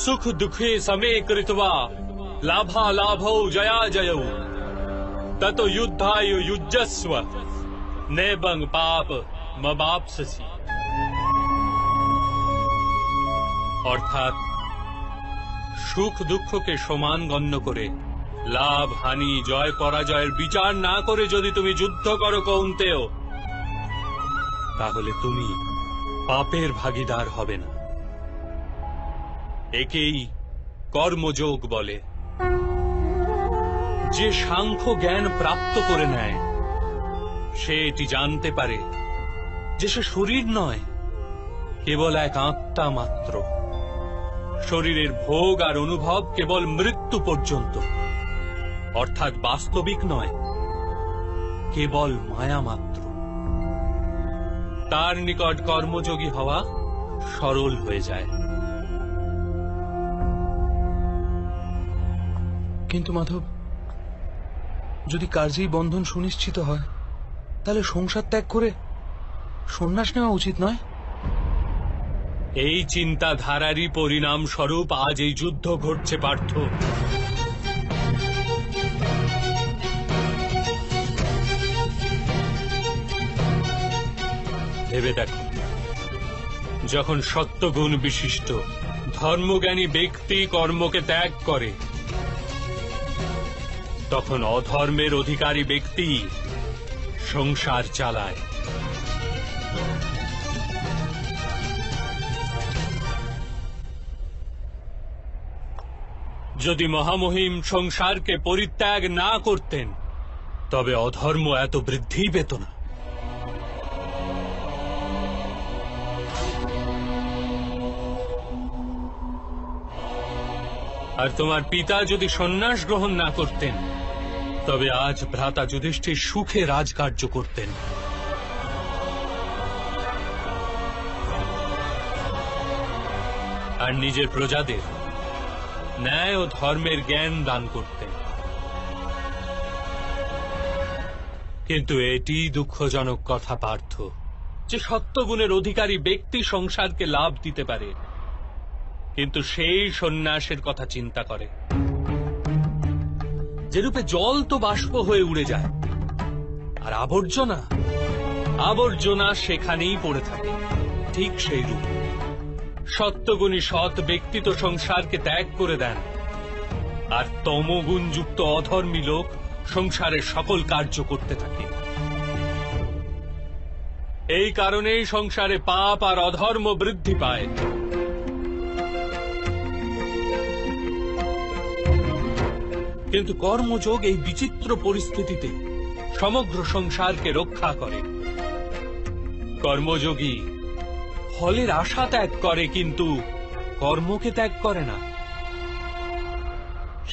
সুখ দুঃখে সমে কৃত্বা লাভা লাভৌ জয়া জয়ৌ তত যুদ্ধায় যুজ্যস্ব নেবং পাপ মবাপ্সসি। অর্থাৎ সুখ দুঃখকে সমান গণ্য করে লাভ হানি জয় পরাজয়ের বিচার না করে যদি তুমি যুদ্ধ করো কৌন্তেয়, তাহলে তুমি পাপের ভাগীদার হবে না। একেই কর্মযোগ বলে। যে সাংখ্য জ্ঞান প্রাপ্ত করে নেয় সে এটি জানতে পারে যে সে শরীর নয়, কেবল এক আত্মা মাত্র। শরীরের ভোগ আর অনুভব কেবল মৃত্যু পর্যন্ত, অর্থাৎ বাস্তবিক নয়, কেবল মায়া মাত্র। তার নিকট কর্মযোগী হওয়া সরল হয়ে যায়। কিন্তু মাধব, যদি কার্যেই বন্ধন সুনিশ্চিত হয়, তাহলে সংসার ত্যাগ করে সন্ন্যাস নেওয়া উচিত নয়? এই চিন্তাধারারই পরিণাম স্বরূপ আজ এই যুদ্ধ ঘটছে পার্থ। ভেবে দেখো, যখন সত্যগুণ বিশিষ্ট ধর্মজ্ঞানী ব্যক্তি কর্মকে ত্যাগ করে, তখন অধর্মের অধিকারী ব্যক্তি সংসার চালায়। যদি মহামহিম সংসারকে পরিত্যাগ না করতেন, তবে অধর্ম এত বৃদ্ধি পেত না। আর তোমার পিতা যদি সন্ন্যাস গ্রহণ না করতেন, তবে আজ ভ্রাতা যুধিষ্ঠির সুখে রাজকার্য করতেন। আর নিজের প্রজাদের ন্যায় ও ধর্মের জ্ঞান দান করতেন। কিন্তু এটি দুঃখজনক কথা পার্থ, যে সত্যগুণের অধিকারী ব্যক্তি সংসারকে লাভ দিতে পারে, কিন্তু সেই সন্ন্যাসের কথা চিন্তা করে। যেরূপে জল তো বাষ্প হয়ে উড়ে যায়, আর আবর্জনা আবর্জনা সেখানেই পড়ে থাকে, ঠিক সেই রূপ সত্যগুণী সৎ ব্যক্তি তো সংসারকে ত্যাগ করে দেন, আর তমগুণযুক্ত অধর্মী লোক সংসারের সকল কার্য করতে থাকে। এই কারণেই সংসারে পাপ আর অধর্ম বৃদ্ধি পায়। কিন্তু কর্মযোগ এই বিচিত্র পরিস্থিতিতে সমগ্র সংসারকে রক্ষা করে। কর্মযোগী ফলের আশা ত্যাগ করে, কিন্তু কর্মকে ত্যাগ করে না।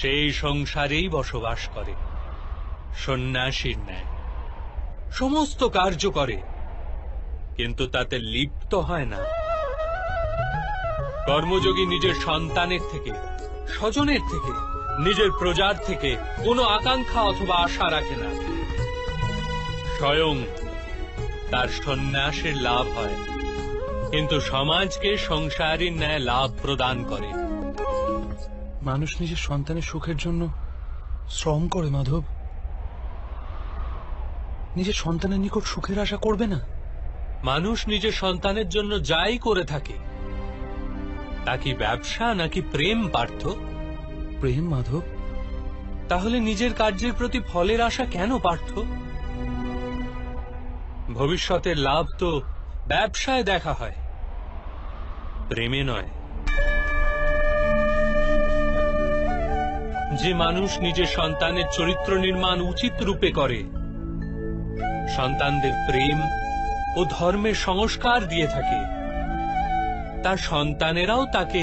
সেই সংসারেই বসবাস করে সন্ন্যাসীর ন্যায়, সমস্ত কার্য করে, কিন্তু তাতে লিপ্ত হয় না। কর্মযোগী নিজের সন্তানের থেকে, স্বজনের থেকে, নিজের প্রজার থেকে কোনো আকাঙ্ক্ষা অথবা আশা রাখে না। স্বয়ং তার সন্ন্যাসের লাভ হয়, কিন্তু সমাজকে সংসারের ন্যায় লাভ প্রদান করে। মানুষ নিজের সন্তানের সুখের জন্য শ্রম করে মাধব, নিজের সন্তানের নিকট সুখের আশা করবে না। মানুষ নিজের সন্তানের জন্য যাই করে থাকে, তা কি ব্যবসা নাকি প্রেম পার্থ? প্রেম মাধব। তাহলে নিজের কার্যের প্রতি ফলের আশা কেন পার্থ? ভবিষ্যতের লাভ তো ব্যবসায় দেখা হয়, প্রেমে নয়। যে মানুষ নিজের সন্তানের চরিত্র নির্মাণ উচিত রূপে করে, সন্তানদের প্রেম ও ধর্মের সংস্কার দিয়ে থাকে, তার সন্তানেরাও তাকে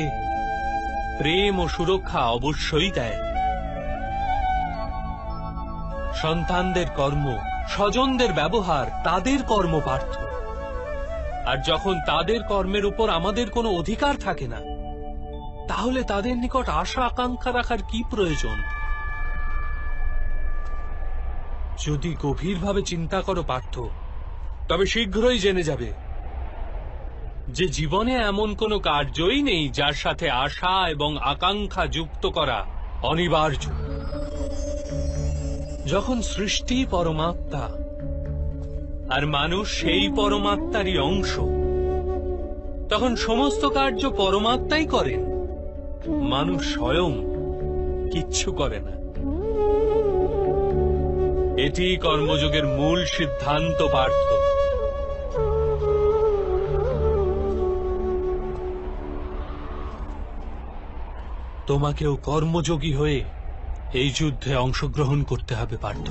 প্রেম ও সুরক্ষা অবশ্যই দেয়। সন্তানদের কর্ম, স্বজনদের ব্যবহার তাদের কর্ম পার্থ। আর যখন তাদের কর্মের উপর আমাদের কোনো অধিকার থাকে না, তাহলে তাদের নিকট আশা আকাঙ্ক্ষা রাখার কি প্রয়োজন? যদি গভীরভাবে চিন্তা করো পার্থ, তবে শীঘ্রই জেনে যাবে যে জীবনে এমন কোনো কার্যই নেই যার সাথে আশা এবং আকাঙ্ক্ষা যুক্ত করা অনিবার্য। যখন সৃষ্টি পরমাত্মা আর মানুষ সেই পরমাত্মারই অংশ, তখন সমস্ত কার্য পরমাত্মাই করেন, মানুষ স্বয়ং কিচ্ছু করে না। এটি কর্মযোগের মূল সিদ্ধান্ত পার্থ। তোমাকেও কর্মযোগী হয়ে এই যুদ্ধে অংশগ্রহণ করতে হবে পার্থ।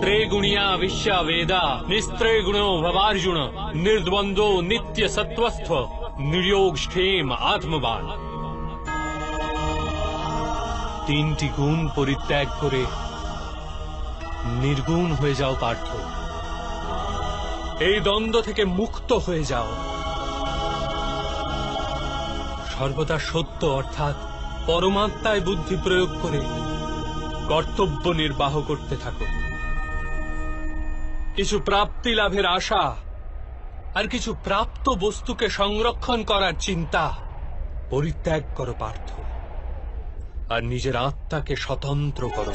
ত্রেগুণিয়া বিশ্বা বেদা নিস্ত্রেগুণো ভবার্জুন নির্দ্বন্দ্ব নিত্য সত্ত্বস্থ নির্যোগ ক্ষেম আত্মবান। তিনটি গুণ পরিত্যাগ করে নির্গুণ হয়ে যাও পার্থ। এই দ্বন্দ্ব থেকে মুক্ত হয়ে যাও। সর্বদা সত্য অর্থাৎ পরমাত্মায় বুদ্ধি প্রয়োগ করে কর্তব্য নির্বাহ করতে থাকো। কিছু প্রাপ্তি লাভের আশা আর কিছু প্রাপ্ত বস্তুকে সংরক্ষণ করার চিন্তা পরিত্যাগ করো পার্থ, আর নিজের আত্মাকে স্বতন্ত্র করো।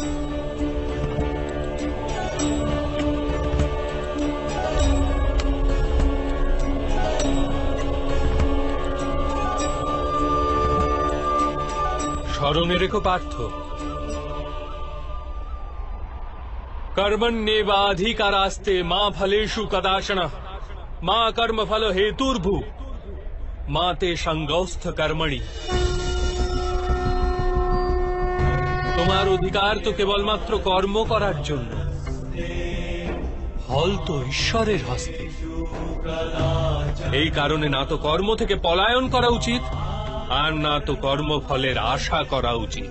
স্মরণে রেখো পার্থ, कर्मण्येवाधिकारास्ते मा फलेषु कदाचन मा कर्म फल हेतुर्भु मा ते संगौस्थ कर्मणि। তোমার অধিকার তো কেবলমাত্র কর্ম করার জন্য, ফল তো ঈশ্বরের হস্তে। এই কারণে না তো কর্ম থেকে পলায়ন করা উচিত, আর না তো কর্মফলের আশা করা উচিত।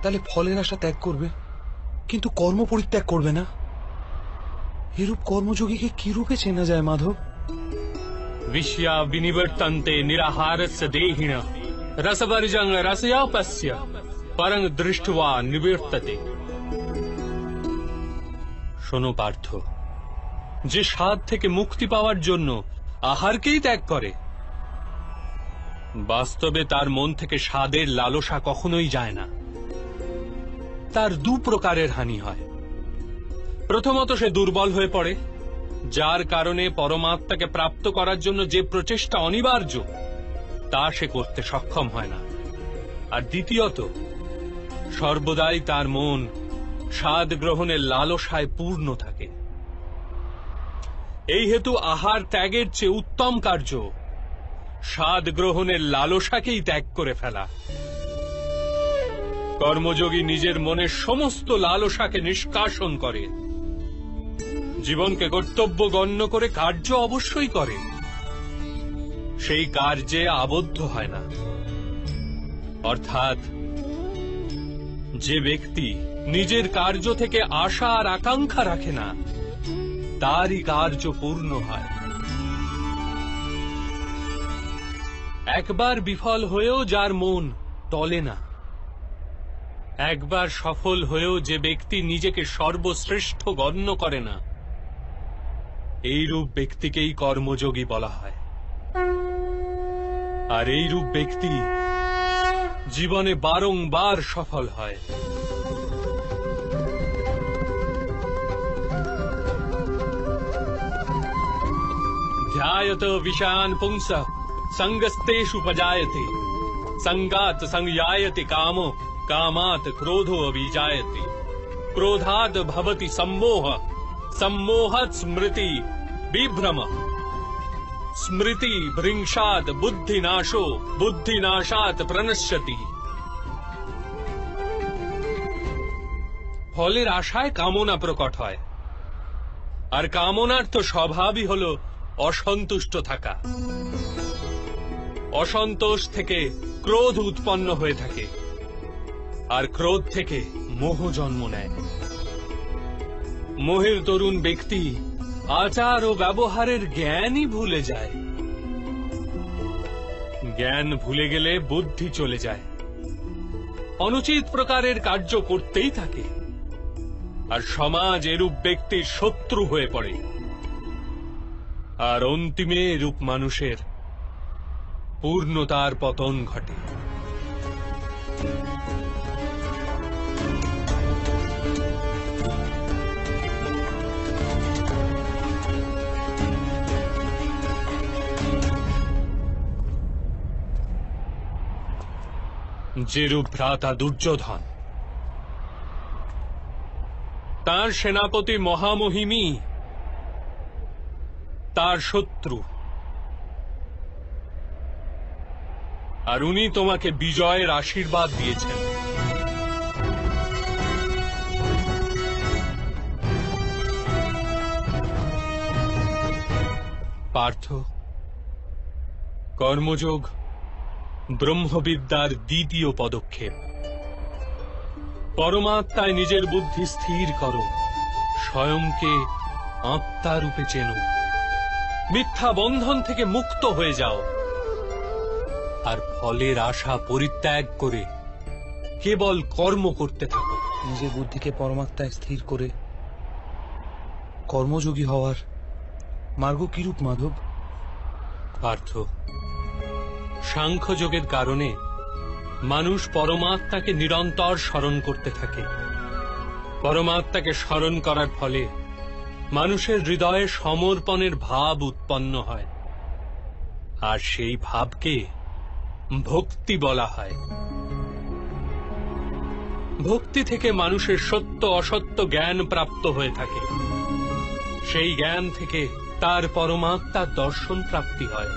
তাহলে ফলের আশা ত্যাগ করবে, কিন্তু কর্ম পরিত্যাগ করবে না। এরূপ কর্মযোগীকে কি রূপে চেনা যায় মাধব? विषया विनिवर्तन्ते निराहारस्य देहिन रसवर्जं रसयापस्य परं दृष्ट्वा निवर्तते। শোনো পার্থ, যে স্বাদ থেকে মুক্তি পাওয়ার জন্য আহারকেই ত্যাগ করে, বাস্তবে তার মন থেকে স্বাদের লালসা কখনোই যায় না। তার দু প্রকারের হানি হয়। প্রথমত, সে দুর্বল হয়ে পড়ে, যার কারণে পরমাত্মাকে প্রাপ্ত করার জন্য যে প্রচেষ্টা অনিবার্য তা সে করতে সক্ষম হয় না। আর দ্বিতীয়ত, সর্বদাই তার মন স্বাদ গ্রহণের লালসায় পূর্ণ থাকে। এই হেতু আহার ত্যাগের চেয়ে উত্তম কার্য স্বাদ গ্রহণের লালসাকেই ত্যাগ করে ফেলা। কর্মযোগী নিজের মনের সমস্ত লালসাকে নিষ্কাশন করে, জীবনকে কর্তব্য গণ্য করে কার্য অবশ্যই করে, সেই কার্যে আবদ্ধ হয় না। অর্থাৎ যে ব্যক্তি নিজের কার্য থেকে আশা আর আকাঙ্ক্ষা রাখে না, তারই কার্য পূর্ণ হয়। একবার বিফল হয়েও যার মন টলে না, একবার সফল হয়েও যে ব্যক্তি নিজেকে সর্বশ্রেষ্ঠ গণ্য করে না, এইরূপ ব্যক্তিকেই কর্মযোগী বলা হয়। আর এইরূপ ব্যক্তি জীবনে বারংবার সফল হয়। ध्यायत विषयान पुंसः संगस्तेषु उपजायते संगात संयायते कामो कामात् क्रोधो अभिजायते क्रोधात् भवति सम्मोह सम्मोहात् स्मृति विभ्रम स्मृति भृंशात् बुद्धिनाशो बुद्धिनाशात् प्रणश्यति। ফলের আশায় কামনা প্রকট হয়, আর কামনার তো স্বভাবই হলো অসন্তুষ্ট থাকা। অসন্তোষ থেকে ক্রোধ উৎপন্ন হয়ে থাকে, আর ক্রোধ থেকে মোহ জন্ম নেয়। মোহের তরুণ ব্যক্তি আচার ও ব্যবহারের জ্ঞানই ভুলে যায়। জ্ঞান ভুলে গেলে বুদ্ধি চলে যায়, অনুচিত প্রকারের কার্য করতেই থাকে, আর সমাজ এরূপ ব্যক্তির শত্রু হয়ে পড়ে, আর অন্তিমে এরূপ মানুষের পূর্ণতার পতন ঘটে। যেরূপ ভ্রাতা দুর্যোধন, তার সেনাপতি মহামহিমী তার শত্রু, আর উনি তোমাকে বিজয়ের আশীর্বাদ দিয়েছেন। পার্থ, কর্মযোগ ব্রহ্মবিদ্যার দ্বিতীয় পদক্ষেপ। পরমাত্মায় নিজের বুদ্ধি স্থির করো, স্বয়ংকে আত্মা রূপে চেনো, মিথ্যা বন্ধন থেকে মুক্ত হয়ে যাও, আর ফলের আশা পরিত্যাগ করে কেবল কর্ম করতে থাকো। নিজের বুদ্ধিকে পরমাত্মায় স্থির করে কর্মযোগী হওয়ার মার্গ কিরূপ মাধব? পার্থ, সাংখ্যযোগের কারণে মানুষ পরমাত্মাকে নিরন্তর স্মরণ করতে থাকে। পরমাত্মাকে স্মরণ করার ফলে মানুষের হৃদয়ে সমর্পণের ভাব উৎপন্ন হয়, আর সেই ভাবকে ভক্তি বলা হয়। ভক্তি থেকে মানুষের সত্য অসত্য জ্ঞান প্রাপ্ত হয়ে থাকে, সেই জ্ঞান থেকে তার পরমাত্মার দর্শন প্রাপ্তি হয়,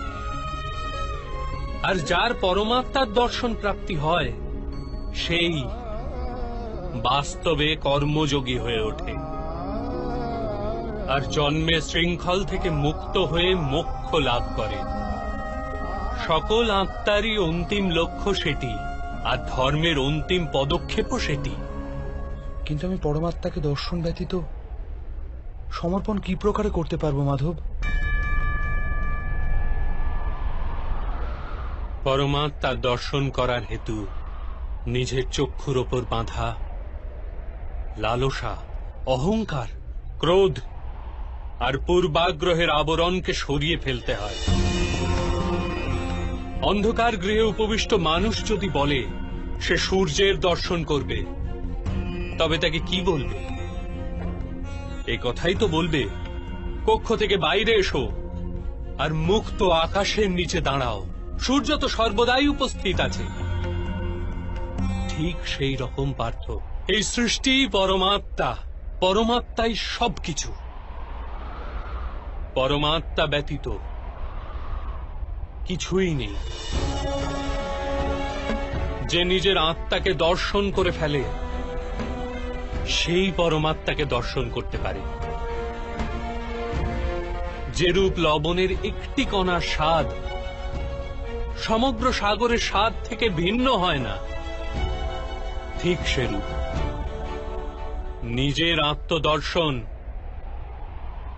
আর যার পরমাত্মার দর্শন প্রাপ্তি হয় সেই বাস্তবে কর্মযোগী হয়ে ওঠে, আর জন্মের শৃঙ্খল থেকে মুক্ত হয়ে মোক্ষ লাভ করে। সকল আত্মারই অন্তিম লক্ষ্য সেটি, আর ধর্মের অন্তিম পদক্ষেপও সেটি। কিন্তু আমি পরমাত্মাকে দর্শন ব্যতীত সমর্পণ কি প্রকারে করতে পারবো মাধব? পরমাত্মার দর্শন করার হেতু নিজের চক্ষুর ওপর বাঁধা লালসা, অহংকার, ক্রোধ আর পূর্বাগ্রহের আবরণকে সরিয়ে ফেলতে হয়। অন্ধকার গৃহে উপবিষ্ট মানুষ যদি বলে সে সূর্যের দর্শন করবে, তবে তাকে কি বলবে? এই কথাই তো বলবে, কক্ষ থেকে বাইরে এসো আর মুক্ত আকাশের নিচে দাঁড়াও, সূর্য তো সর্বদাই উপস্থিত আছে। ঠিক সেই রকম পার্থ, এই সৃষ্টি পরমাত্মা, পরমাত্মাই সবকিছু। পরমাত্মা ব্যতীত কিছুই নেই। যে নিজের আত্মাকে দর্শন করে ফেলে সেই পরমাত্মাকে দর্শন করতে পারে। যেরূপ লবণের একটি কণার স্বাদ সমগ্র সাগরের স্বাদ থেকে ভিন্ন হয় না, ঠিক সেরূপ নিজের আত্মদর্শন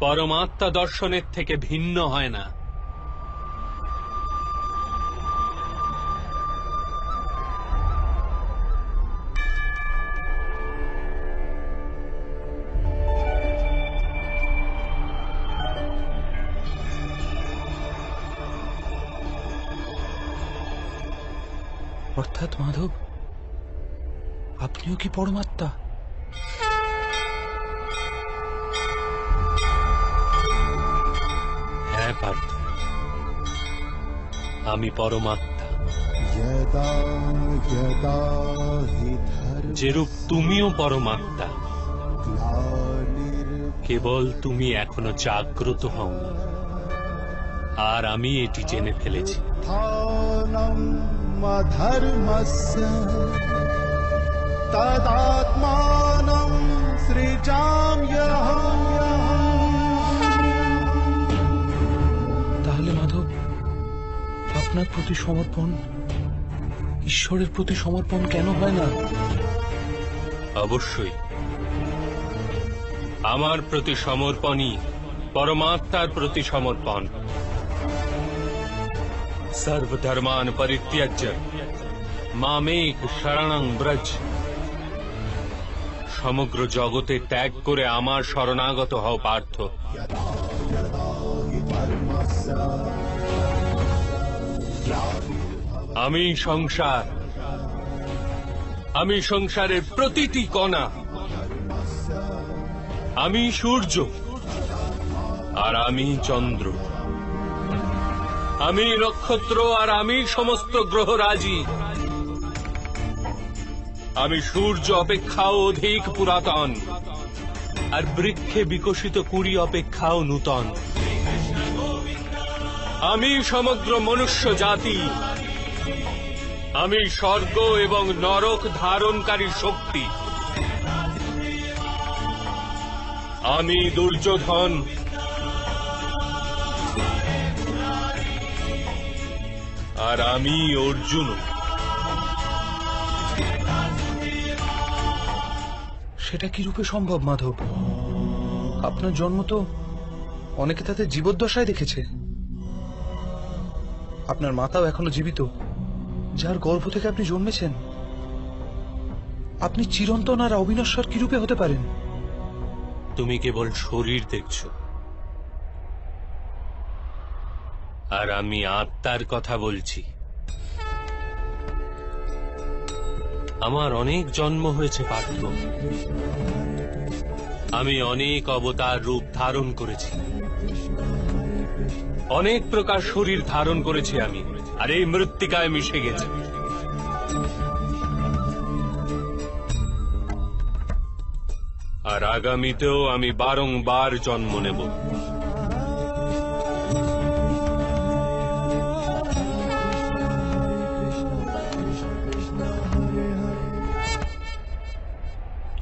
পরমাত্মা দর্শনের থেকে ভিন্ন হয় না। অর্থাৎ মাধব, আপনিও কি পরমাত্মা? হ্যাঁ পার্থ, আমি পরমাত্মা। যেরূপ তুমিও পরমাত্মা, কেবল তুমি এখনো জাগ্রত হও, আর আমি এটি জেনে ফেলেছি। ধর্মস্য তদাত্মানং সৃজাম্যহম। তাহলে মাধব, আপনার প্রতি সমর্পণ ঈশ্বরের প্রতি সমর্পণ কেন হয় না? অবশ্যই আমার প্রতি সমর্পণই পরমাত্মার প্রতি সমর্পণ। सर्वधर्मान परित्यज्य मामेक शरणं ব্রজ। সমগ্র জগতে ত্যাগ করে আমার শরণাগত হও পার্থ। আমি সংসার, আমি সংসারের প্রতিটি কণা, আমি সূর্য আর আমি চন্দ্র, আমি নক্ষত্র আর আমি সমস্ত গ্রহরাজি। আমি সূর্য অপেক্ষাও অধিক পুরাতন আর বৃক্ষে বিকশিত কুড়ি অপেক্ষাও নূতন। আমি সমগ্র মনুষ্য জাতি, আমি স্বর্গ এবং নরক ধারণকারী শক্তি। আমি দুর্যোধন, আর আমি অর্জুন। সেটা কি রূপে সম্ভব মাধব? আপনার জন্ম তো অনেকে তাদের জীবদ্দশায় দেখেছে। আপনার মাতাও এখনো জীবিত, যার গর্ভ থেকে আপনি জন্মেছেন। আপনি চিরন্তন আর অবিনশ্বর কি রূপে হতে পারেন? তুমি কেবল শরীর দেখছো, আর আমি আত্মার কথা বলছি। আমার অনেক জন্ম হয়েছে পার্থ, আমি অনেক অবতার রূপ ধারণ করেছি, অনেক প্রকার শরীর ধারণ করেছি আমি, আর এই মৃত্তিকায় মিশে গেছি। আর আগামীতেও আমি বারংবার জন্ম নেব।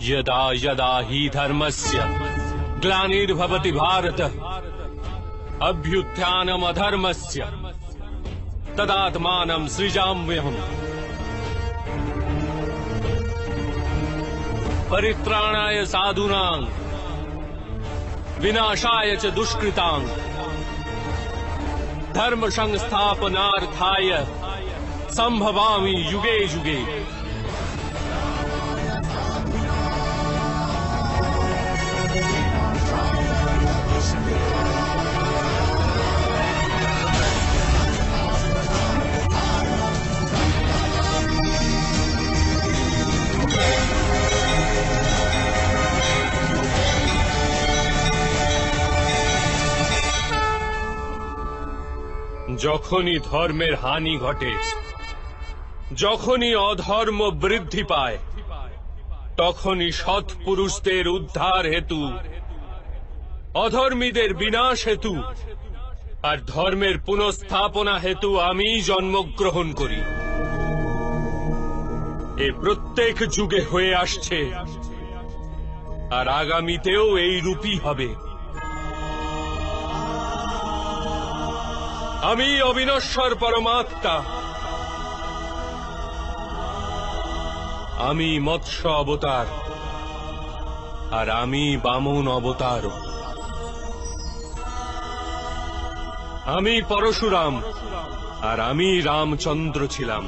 यदा यदा हि धर्मस्य ग्लानिर्भवति भारत अभ्युत्थानमधर्मस्य तदात्मानं सृजाम्यहम् परित्राणाय साधूनां विनाशाय च दुष्कृतां धर्म संस्थापनार्थाय संभवामि युगे युगे। যখনই ধর্মের হানি ঘটে, যখনই অধর্ম বৃদ্ধি পায়, তখনই সৎ পুরুষদের উদ্ধার হেতু, অধর্মীদের বিনাশ হেতু আর ধর্মের পুনঃস্থাপনা হেতু আমি জন্মগ্রহণ করি। এ প্রত্যেক যুগে হয়ে আসছে, আর আগামীতেও এই রূপই হবে। আমি অবিনশ্বর পরমাত্মা, আমি মৎস্য অবতার, আর আমি বামন অবতার। আমি পরশুরাম, আর আমি রামচন্দ্র ছিলাম।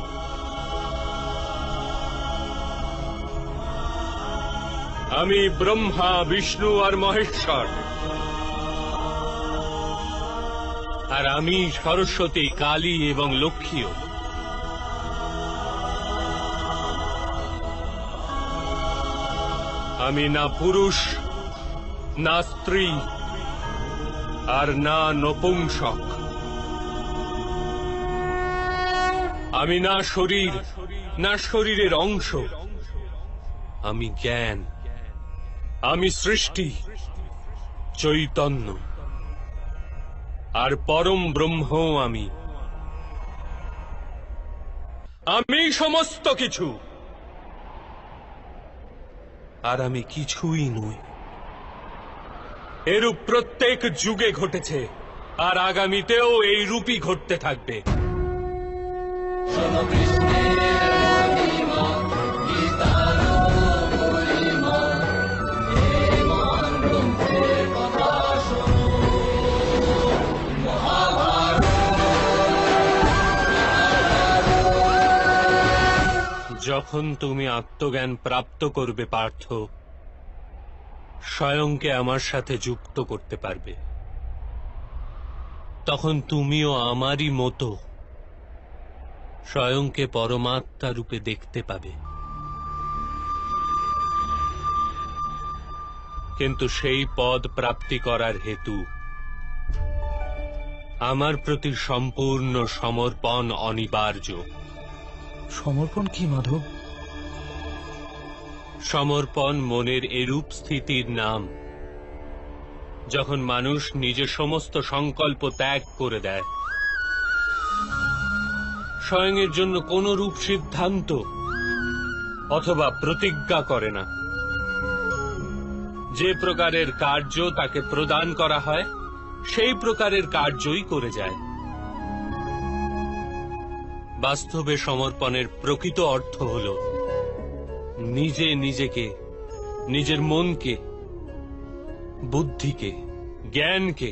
আমি ব্রহ্মা, বিষ্ণু আর মহেশ্বর, আর আমি সরস্বতী, কালী এবং লক্ষ্মীও। আমি না পুরুষ, না স্ত্রী, আর না নপুংসক। আমি না শরীর, না শরীরের অংশ। আমি জ্ঞান, আমি সৃষ্টি, চৈতন্য, আর পরম ব্রহ্ম। আমি সমস্ত কিছু, আর আমি কিছুই নই। এরূপ প্রত্যেক যুগে ঘটেছে, আর আগামীতেও এই রূপই ঘটতে থাকবে। যখন তুমি আত্মজ্ঞান প্রাপ্ত করবে পার্থ, স্বয়ংকে আমার সাথে যুক্ত করতে পারবে। তখন তুমিও আমারই মতো স্বয়ংকে পরমাত্মা রূপে দেখতে পাবে। কিন্তু সেই পদ প্রাপ্তি করার হেতু আমার প্রতি সম্পূর্ণ সমর্পণ অনিবার্য। সমর্পণ কি মাধব? সমর্পণ মনের এরূপ স্থিতির নাম যখন মানুষ নিজের সমস্ত সংকল্প ত্যাগ করে দেয়, স্বয়ংয়ের জন্য কোন রূপ সিদ্ধান্ত অথবা প্রতিজ্ঞা করে না। যে প্রকারের কার্য তাকে প্রদান করা হয় সেই প্রকারের কার্যই করে যায়। বাস্তবে সমর্পণের প্রকৃত অর্থ হল নিজে নিজেকে, নিজের মনকে, বুদ্ধিকে, জ্ঞানকে,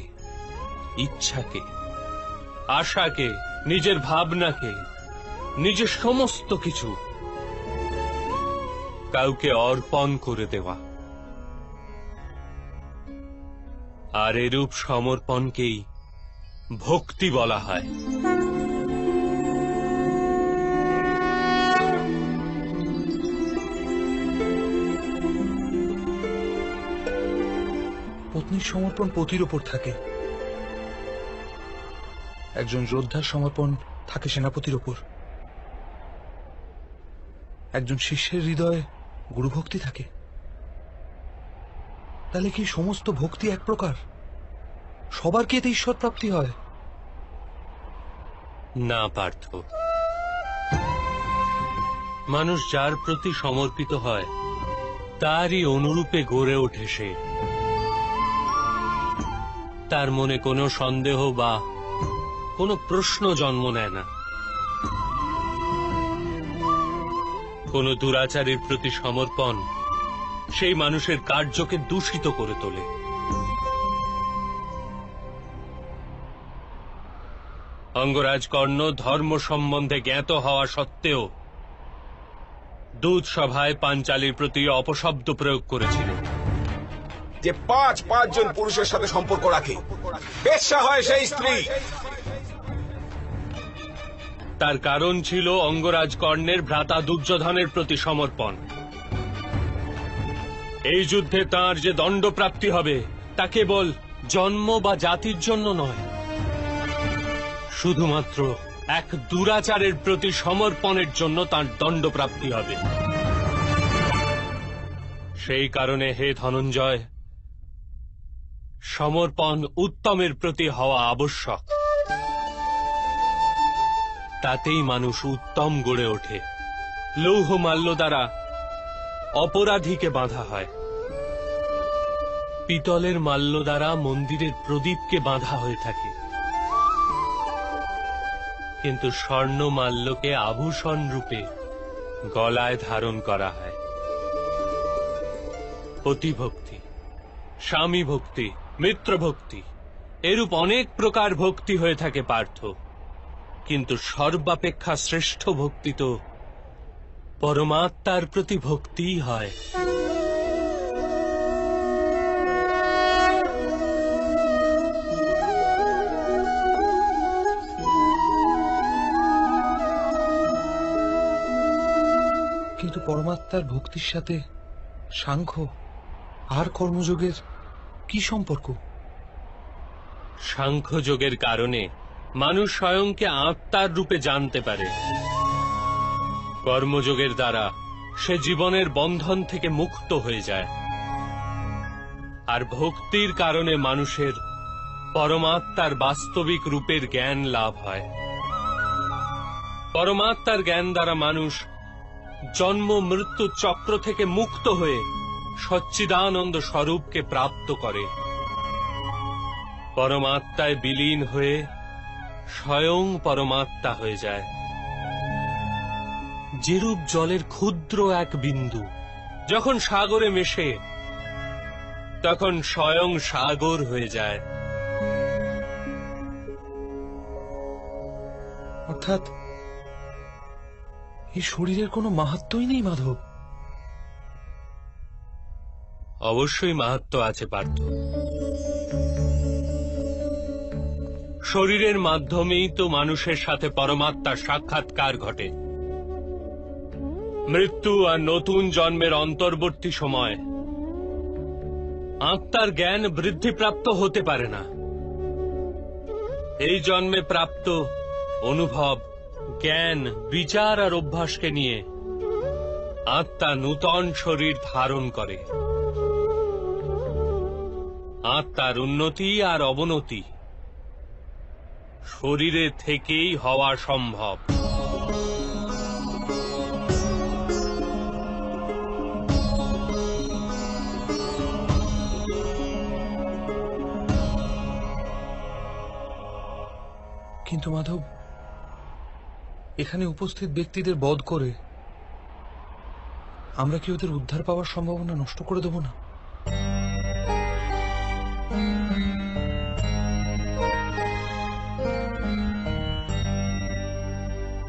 ইচ্ছাকে, আশাকে, নিজের ভাবনাকে, নিজের সমস্ত কিছু কাউকে অর্পণ করে দেওয়া। আর এরূপ সমর্পণকেই ভক্তি বলা হয়। পত্নীর সমর্পণ পতির ওপর থাকে, একজন যোদ্ধার সমর্পণ থাকে সেনাপতির ওপর, একজন শিষ্যের হৃদয়ে গুরুভক্তি থাকে। তাহলে কি সমস্ত ভক্তি এক প্রকার? সবার কি এতে ঈশ্বর প্রাপ্তি হয়? না পার্থ, মানুষ যার প্রতি সমর্পিত হয় তারই অনুরূপে গড়ে ওঠে সে। তার মনে কোনো সন্দেহ বা কোনো প্রশ্ন জন্ম নেয় না। কোন দুরাচারীর প্রতি সমর্পণ সেই মানুষের কার্যকে দূষিত করে তোলে। অঙ্গরাজ কর্ণ ধর্ম সম্বন্ধে জ্ঞাত হওয়া সত্ত্বেও দূত সভায় পাঞ্চালীর প্রতি অপশব্দ প্রয়োগ করেছিলেন। যে পাঁচজন পুরুষের সাথে সম্পর্ক রাখে, বেশ্যা হয় সেই স্ত্রী। তার কারণ ছিল অঙ্গরাজ কর্ণের ভ্রাতা দুর্যোধনের প্রতি সমর্পণ। এই যুদ্ধে তাঁর যে দণ্ডপ্রাপ্তি হবে তা কেবল জন্ম বা জাতির জন্য নয়, শুধুমাত্র এক দুরাচারের প্রতি সমর্পণের জন্য তাঁর দণ্ডপ্রাপ্তি হবে। সেই কারণে হে ধনঞ্জয়, সমর্পণ উত্তমের প্রতি হওয়া আবশ্যক। তাতেই মানুষ উত্তম গড়ে ওঠে। লৌহ মাল্য দ্বারা অপরাধীকে বাঁধা হয়, পিতলের মাল্য দ্বারা মন্দিরের প্রদীপকে বাঁধা হয়ে থাকে, কিন্তু স্বর্ণ মাল্যকে আভূষণ রূপে গলায় ধারণ করা হয়। পতিভক্তি, স্বামী ভক্তি, মিত্র ভক্তি, এরূপ অনেক প্রকার ভক্তি হয়ে থাকে পার্থ, কিন্তু সর্বাপেক্ষা শ্রেষ্ঠ ভক্তি তো পরমাত্মার প্রতি ভক্তিই হয়। কিন্তু পরমাত্মার ভক্তির সাথে সাংখ্য আর কর্মযোগের কি সম্পর্ক? সাংখ্যযোগের কারণে মানুষ স্বয়ংকে আত্মার রূপে জানতে পারে। কর্মযোগের দ্বারা সে জীবনের বন্ধন থেকে মুক্ত হয়ে যায়। আর ভক্তির কারণে মানুষের পরমাত্মার বাস্তবিক রূপের জ্ঞান লাভ হয়। পরমাত্মার জ্ঞান দ্বারা মানুষ জন্ম মৃত্যু চক্র থেকে মুক্ত হয়ে সচ্চিদানন্দ স্বরূপকে প্রাপ্ত করে। পরমাত্মায় বিলীন হয়ে স্বয়ং পরমাত্মা হয়ে যায়। যেরূপ জলের ক্ষুদ্র এক বিন্দু যখন সাগরে মেশে তখন স্বয়ং সাগর হয়ে যায়। অর্থাৎ এই শরীরের কোনো মাহাত্ম্যই নেই মাধব। অবশ্যই মাহাত্ম্য আছে পার্থ। শরীরের মাধ্যমেই তো মানুষের সাথে পরমাত্মার সাক্ষাৎকার ঘটে। মৃত্যু আর নতুন জন্মের অন্তর্বর্তী সময় আত্মার জ্ঞান বৃদ্ধিপ্রাপ্ত হতে পারে না। এই জন্মে প্রাপ্ত অনুভব, জ্ঞান, বিচার আর অভ্যাসকে নিয়ে আত্মা নূতন শরীর ধারণ করে। আত্মার উন্নতি আর অবনতি শরীরে থেকেই হওয়া সম্ভব। কিন্তু মাধব, এখানে উপস্থিত ব্যক্তিদের বধ করে আমরা কি ওদের উদ্ধার পাওয়ার সম্ভাবনা নষ্ট করে দেব না?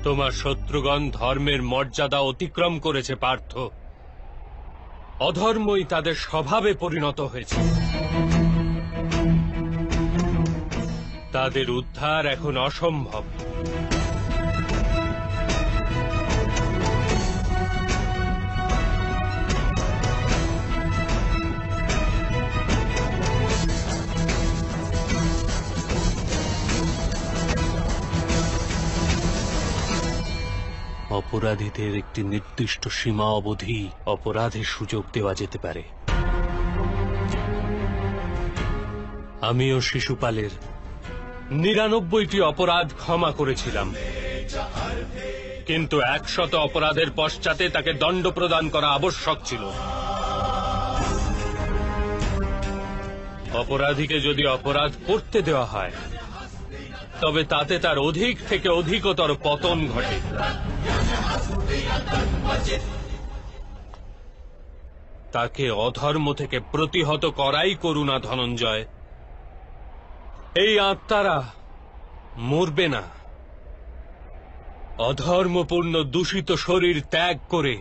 তোমার শত্রুগণ ধর্মের মর্যাদা অতিক্রম করেছে পার্থ। অধর্মই তাদের স্বভাবে পরিণত হয়েছে। তাদের উদ্ধার এখন অসম্ভব। অপরাধীদের একটি নির্দিষ্ট সীমা অবধি অপরাধের সুযোগ দেওয়া যেতে পারে। আমিও শিশুপালের ৯৯টি অপরাধ ক্ষমা করেছিলাম, কিন্তু ১০০ অপরাধের পশ্চাতে তাকে দণ্ড প্রদান করা আবশ্যক ছিল। অপরাধীকে যদি অপরাধ করতে দেওয়া হয় তবে তাতে তার অধিক থেকে অধিকতর পতন ঘটে। তাকে অধর্ম থেকে প্রতিহত করাই করুণা ধনঞ্জয়। এই আত্মারা মরবে না, অধর্মপূর্ণ দূষিত শরীর ত্যাগ করে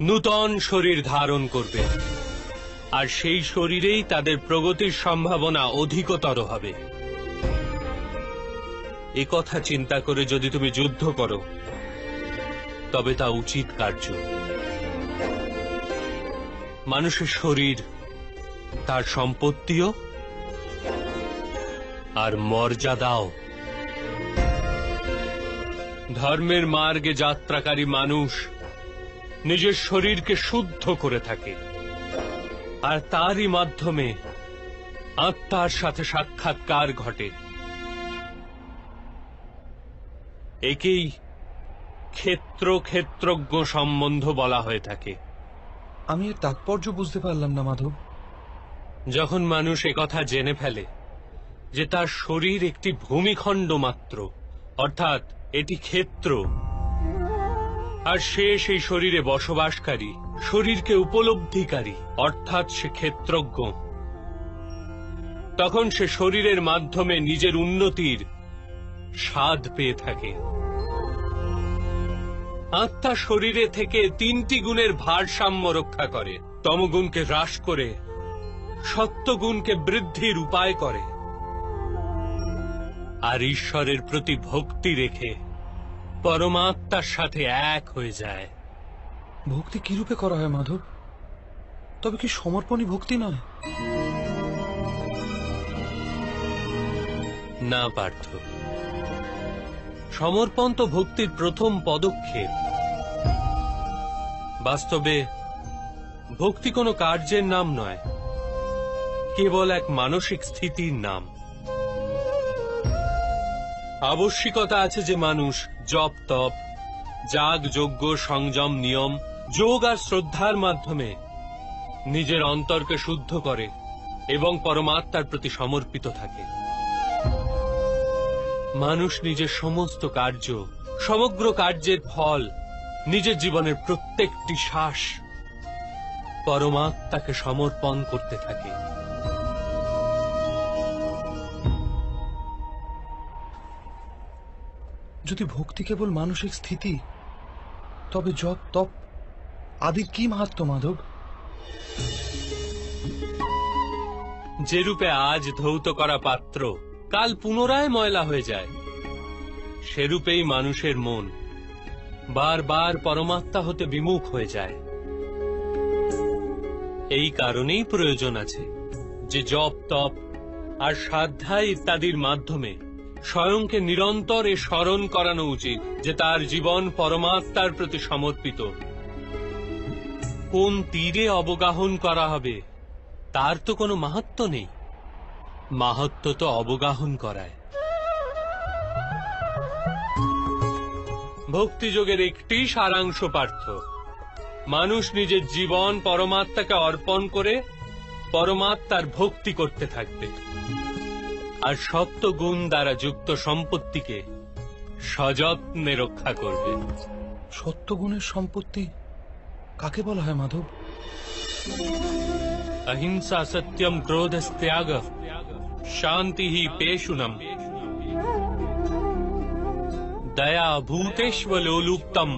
নূতন শরীর ধারণ করবে, আর সেই শরীরেই তাদের প্রগতির সম্ভাবনা অধিকতর হবে। এ কথা চিন্তা করে যদি তুমি যুদ্ধ করো তবে তা উচিত কার্য। মানুষের শরীর তার সম্পত্তিও আর মর্যাদাও। ধর্মের মার্গে যাত্রাকারী মানুষ নিজের শরীরকে শুদ্ধ করে থাকে, আর তারই মাধ্যমে আত্মার সাথে সাক্ষাৎকার ঘটে। একেই ক্ষেত্র ক্ষেত্রজ্ঞ সম্বন্ধ বলা হয়ে থাকে। আমি এর তাৎপর্য বুঝতে পারলাম না মাধব। যখন মানুষ একথা জেনে ফেলে যে তার শরীর একটি ভূমিখণ্ড মাত্র, অর্থাৎ এটি ক্ষেত্র, আর সে সেই শরীরে বসবাসকারী, শরীরকে উপলব্ধিকারী, অর্থাৎ সে ক্ষেত্রজ্ঞ, তখন সে শরীরের মাধ্যমে নিজের উন্নতির স্বাদ পেয়ে থাকে। আত্মা শরীরে থেকে ৩টি গুণের ভারসাম্য রক্ষা করে। তমগুণকে হ্রাস করে সত্যগুণকে বৃদ্ধির উপায় করে, আর ঈশ্বরের প্রতি ভক্তি রেখে পরমাত্মার সাথে এক হয়ে যায়। ভক্তি কি রূপে করা হয় মাধব? তবে কি সমর্পণই ভক্তি নয়? না পার্থ, সমর্পণ তো ভক্তির প্রথম পদক্ষেপ। বাস্তবে ভক্তি কোনো কার্যের নাম নয়, কেবল এক মানসিক স্থিতির নাম। আবশ্যিকতা আছে যে মানুষ জপ তপ, যাগ যজ্ঞ, সংযম, নিয়ম, যোগ আর শ্রদ্ধার মাধ্যমে নিজের অন্তরকে শুদ্ধ করে এবং পরমাত্মার প্রতি সমর্পিত থাকে। মানুষ নিজের সমস্ত কার্য, সমগ্র কার্যের ফল, নিজের জীবনের প্রত্যেকটি শ্বাস পরমাত্মাকে সমর্পণ করতে থাকে। যদি ভক্তি কেবল মানসিক স্থিতি, তবে জপ তপ আদির কি মাহাত্ম মাধব? যে রূপে আজ ধৌত করা পাত্র কাল পুনরায় ময়লা হয়ে যায়, সেরূপেই মানুষের মন বারবার পরমাত্মা হতে বিমুখ হয়ে যায়। এই কারণেই প্রয়োজন আছে যে জপ তপ আর সাধনা ইত্যাদির মাধ্যমে স্বয়ংকে নিরন্তর এ স্মরণ করানো উচিত যে তার জীবন পরমাত্মার প্রতি সমর্পিত। কোন তীরে অবগাহন করা হবে তার তো কোনো মাহাত্ম্য নেই, মাহাত্ম্য তো অবগাহন করায়। ভক্তিযোগের একটি সারাংশ পার্থ, মানুষ নিজের জীবন পরমাত্মাকে অর্পণ করে পরমাত্মার ভক্তি করতে থাকবে, আর সপ্তগুণ দ্বারা যুক্ত সম্পত্তিকে সযত্নে রক্ষা করবে। সত্যগুণের সম্পত্তি কাকে বলা হয় মাধব? अहिंसा सत्यम क्रोधस्त्याग शांति ही पेशुनम दया भूतेष्वलोलुप्तम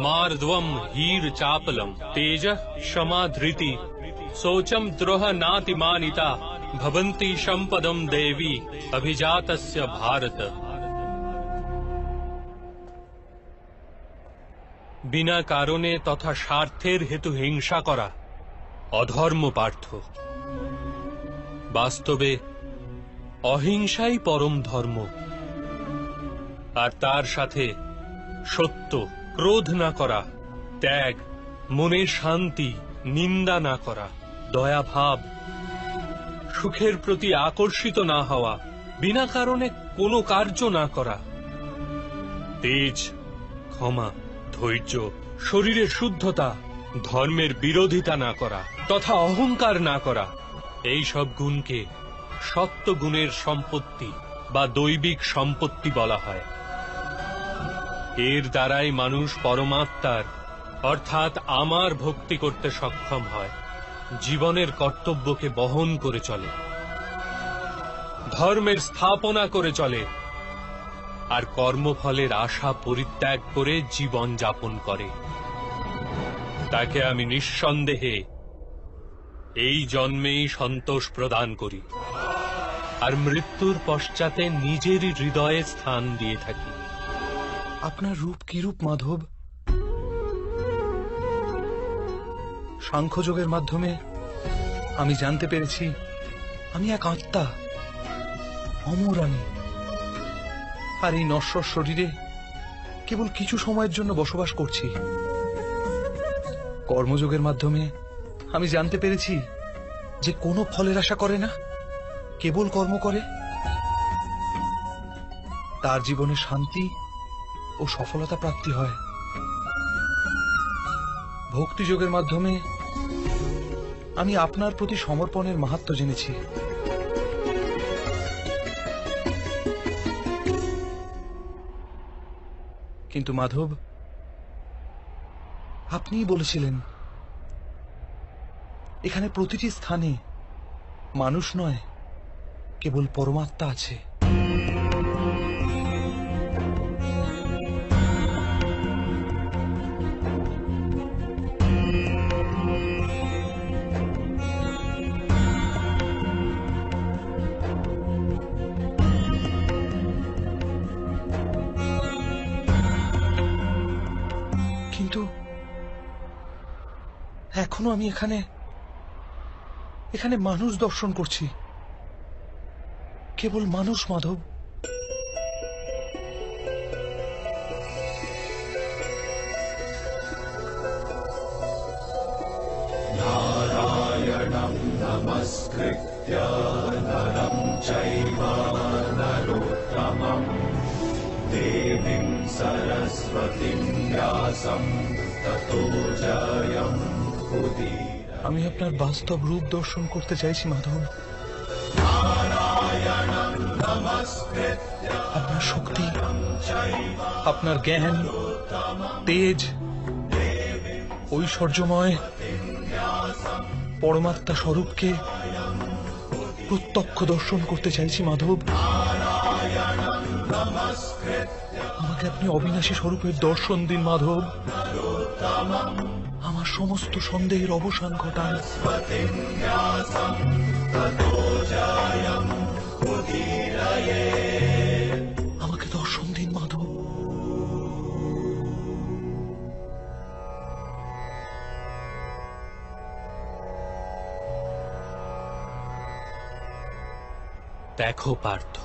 मार्द्वम हीर चापलम तेज क्षमा धृति शोचम द्रोह नातिमानिता भवन्ति संपदम देवी अभिजातस्य भारत। बिना कारणे तथा स्वार्थेर हेतु हिंसा करा অধর্ম পার্থ। বাস্তবে অহিংসাই পরম ধর্ম, আর তার সাথে সত্য, ক্রোধ না করা, ত্যাগ, মনের শান্তি, নিন্দা না করা, দয়াভাব, সুখের প্রতি আকর্ষিত না হওয়া, বিনা কারণে কোনো কার্য না করা, তেজ, ক্ষমা, ধৈর্য, শরীরের শুদ্ধতা, ধর্মের বিরোধিতা না করা তথা অহংকার না করা, এই সব গুণকে সত্যগুণের সম্পত্তি বা দৈবিক সম্পত্তি বলা হয়। এর দ্বারাই মানুষ পরমাত্মার অর্থাৎ আমার ভক্তি করতে সক্ষম হয়, জীবনের কর্তব্যকে বহন করে চলে, ধর্মের স্থাপনা করে চলে, আর কর্মফলের আশা পরিত্যাগ করে জীবন যাপন করে। তাকে আমি নিঃসন্দেহে এই জন্মেই সন্তোষ প্রদান করি, আর মৃত্যুর পশ্চাতে নিজেরই হৃদয়ে স্থান দিয়ে থাকি। আপনার রূপ কি রূপ মাধব? সাংখ্যযোগের মাধ্যমে আমি জানতে পেরেছি আমি এক আত্মা, অমর আমি, আর এই নশ্বর শরীরে কেবল কিছু সময়ের জন্য বসবাস করছি। কর্মযোগের মাধ্যমে আমি জানতে পেরেছি যে কোনো ফলের আশা করে না, কেবল কর্ম করে, তার জীবনে শান্তি ও সফলতা প্রাপ্তি হয়। ভক্তিযোগের মাধ্যমে আমি আপনার প্রতি সমর্পণের মাহাত্ম্য জেনেছি। কিন্তু মাধব, আপনিই বলেছিলেন এখানে প্রতিটি স্থানে মানুষ নয়, কেবল পরমাত্মা আছে। কিন্তু এখনো আমি এখানে মানুষ দর্শন করছি, কেবল মানুষ মাধব। नारायणं नमस्कृत्य नरं चैव नरोत्तमं देवीं सरस्वतीं व्यासं ततो जयमुदीरये। আমি আপনার বাস্তব রূপ দর্শন করতে চাইছি মাধব। আপনার শক্তি, আপনার জ্ঞান, তেজ, ঐশ্বর্যময় পরমাত্মা স্বরূপকে প্রত্যক্ষ দর্শন করতে চাইছি মাধব। আমাকে আপনি অবিনাশী স্বরূপের দর্শন দিন মাধব, আমার সমস্ত সন্দেহের অবসান ঘটান। আমাকে দর্শন দিন মাধব। দেখো পার্থ,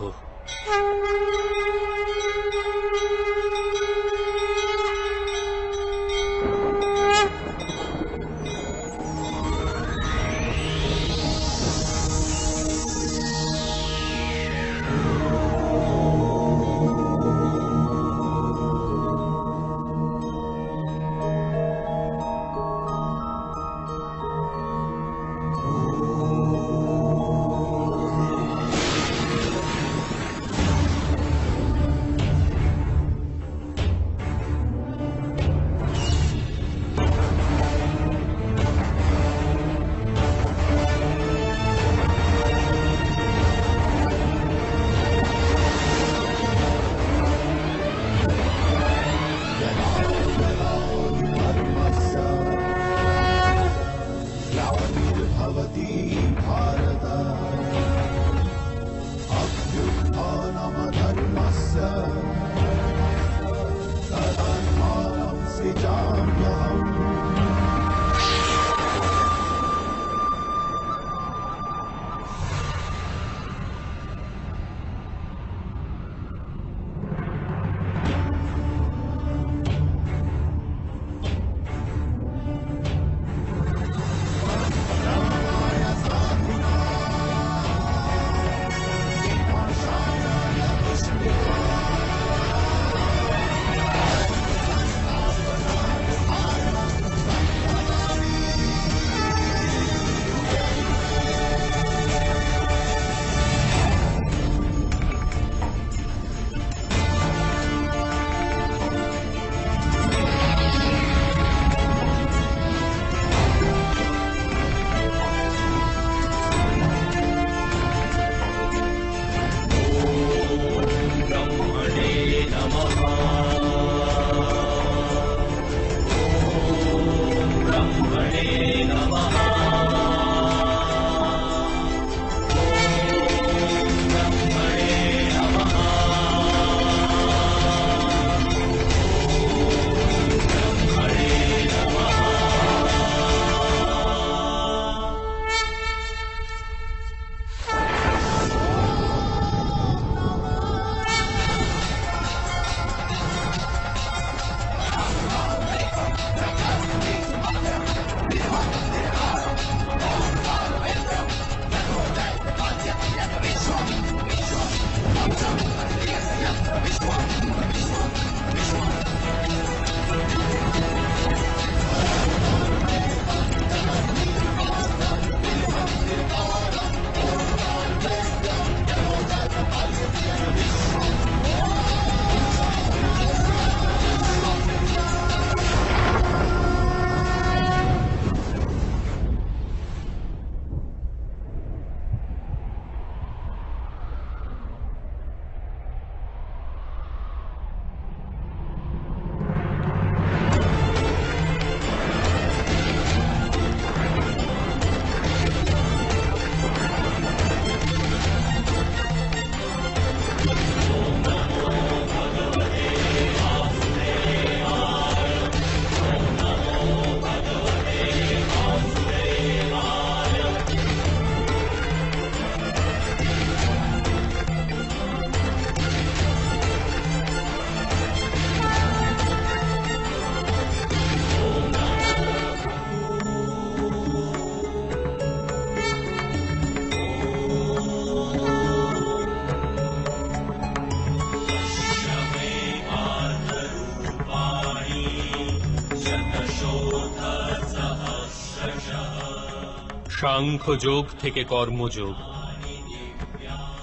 সাংখ্য যোগ থেকে কর্মযোগ,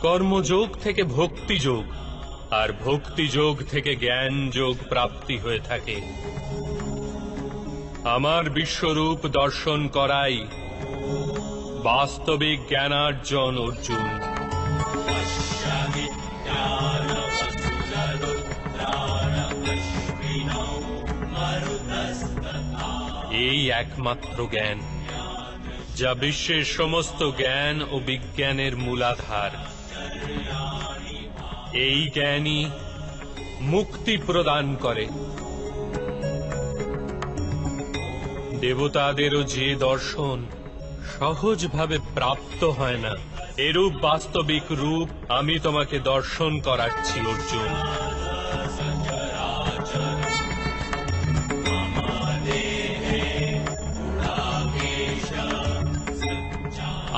কর্মযোগ থেকে ভক্তি যোগ, আর ভক্তি যোগ থেকে জ্ঞান যোগ প্রাপ্তি হয়ে থাকে। আমার বিশ্বরূপ দর্শন করাই বাস্তবিক জ্ঞানার্জন অর্জুন। এই একমাত্র জ্ঞান, যা বিশ্বের সমস্ত জ্ঞান ও বিজ্ঞানের মূলাধার। এই জ্ঞানই মুক্তি প্রদান করে। দেবতাদেরও যে দর্শন সহজভাবে প্রাপ্ত হয় না, এরূপ বাস্তবিক রূপ আমি তোমাকে দর্শন করাচ্ছি অর্জুন।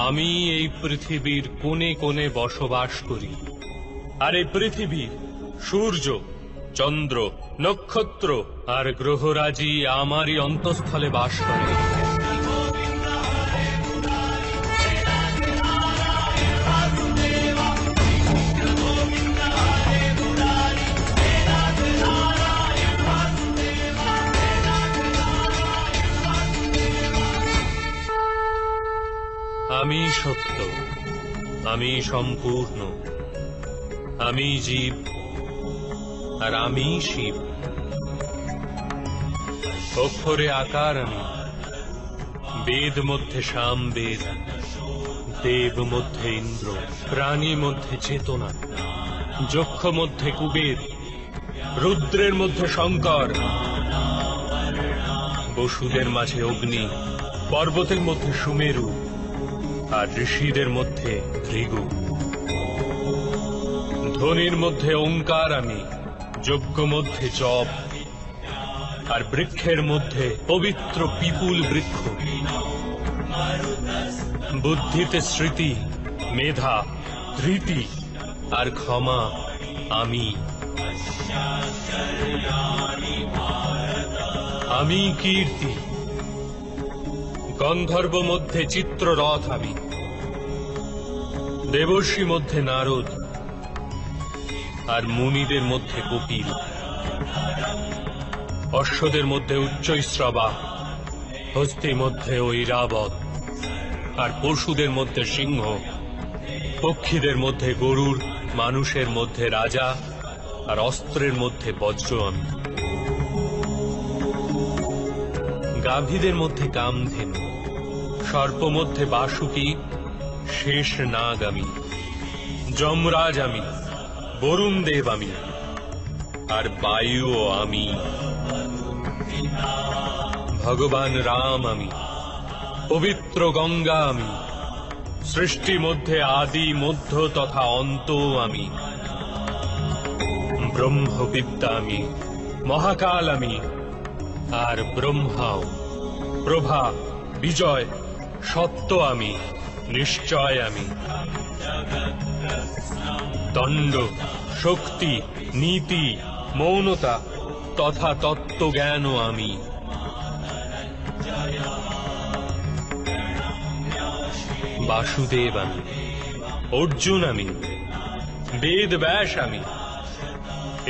আমি এই পৃথিবীর কোণে কোণে বসবাস করি, আর এই পৃথিবী সূর্য, চন্দ্র, নক্ষত্র আর গ্রহরাজি আমারই অন্তঃস্থলে বাস করে। আমি সত্য, আমি সম্পূর্ণ, আমি জীব, আর আমি শিব। অক্ষরে আকার আমি, বেদ মধ্যে সামবেদ, দেব মধ্যে ইন্দ্র, প্রাণী মধ্যে চেতনা, যক্ষ মধ্যে কুবের, রুদ্রের মধ্যে শঙ্কর, বসুদের মাঝে অগ্নি, পর্বতের মধ্যে সুমেরু, আর ঋষিদের মধ্যে ভৃগু। ধ্বনির মধ্যে ওঙ্কার আমি, যজ্ঞ মধ্যে জপ, আর বৃক্ষের মধ্যে পবিত্র পিপুল বৃক্ষ। বুদ্ধিতে স্মৃতি, মেধা, ধৃতি আর ক্ষমা আমি। আমি কীর্তি, গন্ধর্ব মধ্যে চিত্ররথ আমি, দেবর্ষি মধ্যে নারদ, আর মুনিদের মধ্যে কপিল। অশ্বদের মধ্যে উচ্চৈশ্রবা, হস্তি মধ্যে ঐরাবত, আর পশুদের মধ্যে সিংহ, পক্ষীদের মধ্যে গরুড়, মানুষের মধ্যে রাজা, আর অস্ত্রের মধ্যে বজ্র আমি। গাভীদের মধ্যে কামধেনু, সর্প মধ্যে বাসুকী, শেষ নাগ আমি, যমরাজ আমি, বরুণ দেব আমি, আর বায়ুও আমি। ভগবান রাম আমি, পবিত্র গঙ্গা আমি, সৃষ্টি মধ্যে আদি, মধ্য তথা অন্ত আমি। ব্রহ্মবিদ্যা আমি, মহাকাল আমি, আর ব্রহ্মাও। প্রভা, বিজয়, সত্য আমি, নিশ্চয় আমি। দণ্ড, শক্তি, নীতি, মৌনতা তথা তত্ত্বজ্ঞানও আমি। বাসুদেব আমি, অর্জুন আমি, বেদ ব্যাস আমি।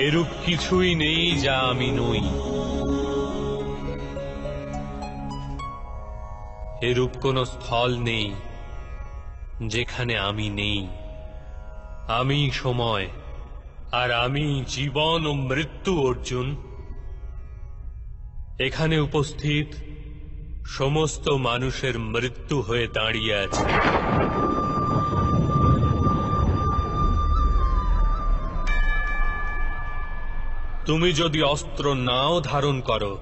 এরূপ কিছুই নেই যা আমি নই। এরূপ কোন স্থল নেই যেখানে আমি নেই। আমি সময়, আর আমি জীবন ও মৃত্যু অর্জুন। এখানে উপস্থিত সমস্ত মানুষের মৃত্যু হয়ে দাঁড়িয়ে আছে। তুমি যদি অস্ত্র নাও ধারণ করো,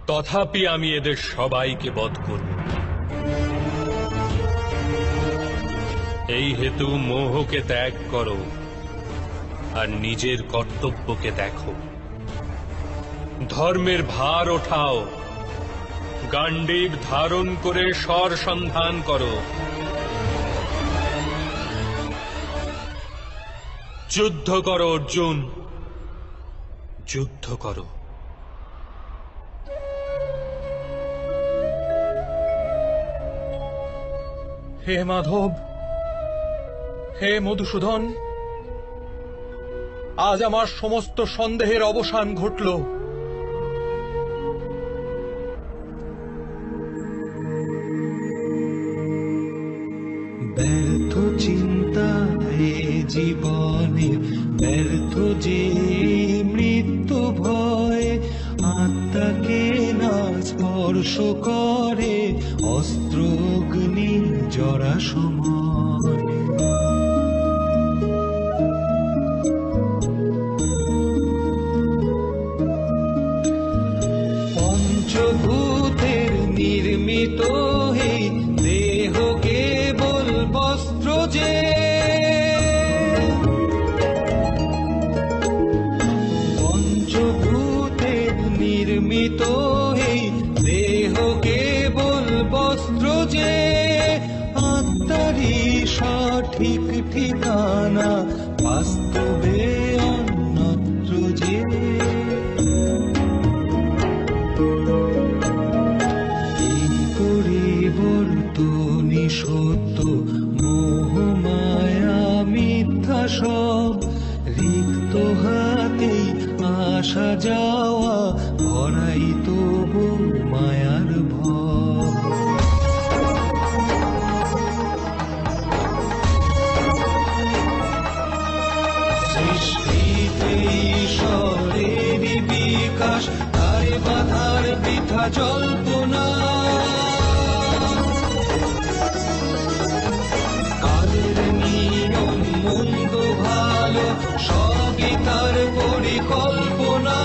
তথাপি আমি এদের সবাইকে বধ করব। এই হেতু মোহকে ত্যাগ করো, আর নিজের কর্তব্যকে দেখো। ধর্মের ভার ওঠাও, গান্ডীব ধারণ করে স্বর সন্ধান করো। যুদ্ধ করো অর্জুন, যুদ্ধ করো। হে মাধব, হে মধুসূদন, আজ আমার সমস্ত সন্দেহের অবসান ঘটল। ব্যর্থ চিন্তা হে জীবনে, ব্যর্থ যে মৃত্যু ভয়, আত্মাকে নাশ স্পর্শ করে অস্ত্র অগ্নি জরা সময়। পঞ্চভূতের নির্মিত হে দেহ কেবল বস্ত্র যে, পঞ্চভূতের নির্মিত হে দেহ কেবল বস্ত্র যে, আত্মারি সঠিক ঠিকানা বাস্তবে অন্যত্র যে। এই পরিবর্তনই সত্য, মোহ মায়া মিথ্যা সব, রিক্ত হাতেই আসা যাওয়া ভরাই তবু মায়ার ভব। সৃষ্টিতে ঈশ্বরের বিকাশ, তারে বাধার বৃথা জল্পনা। কালের নিয়ম মন্দ ভালো সবই তার পরিকল্পনা।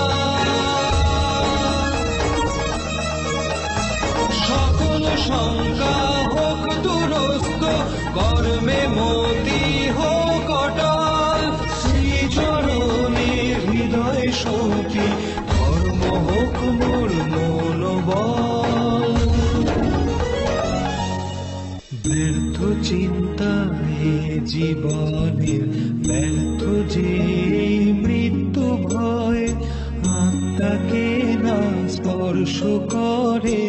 সকল শঙ্কা হোক দুরস্ত, কর্মে মতি হোক অটল। শ্রীচরণে হৃদয় সৌপি ধর্ম হোক মোর মনোবল। ব্যর্থ চিন্তায় জীবনের ব্যর্থ যে মৃত্যু ভয়, আত্মাকে না স্পর্শ করে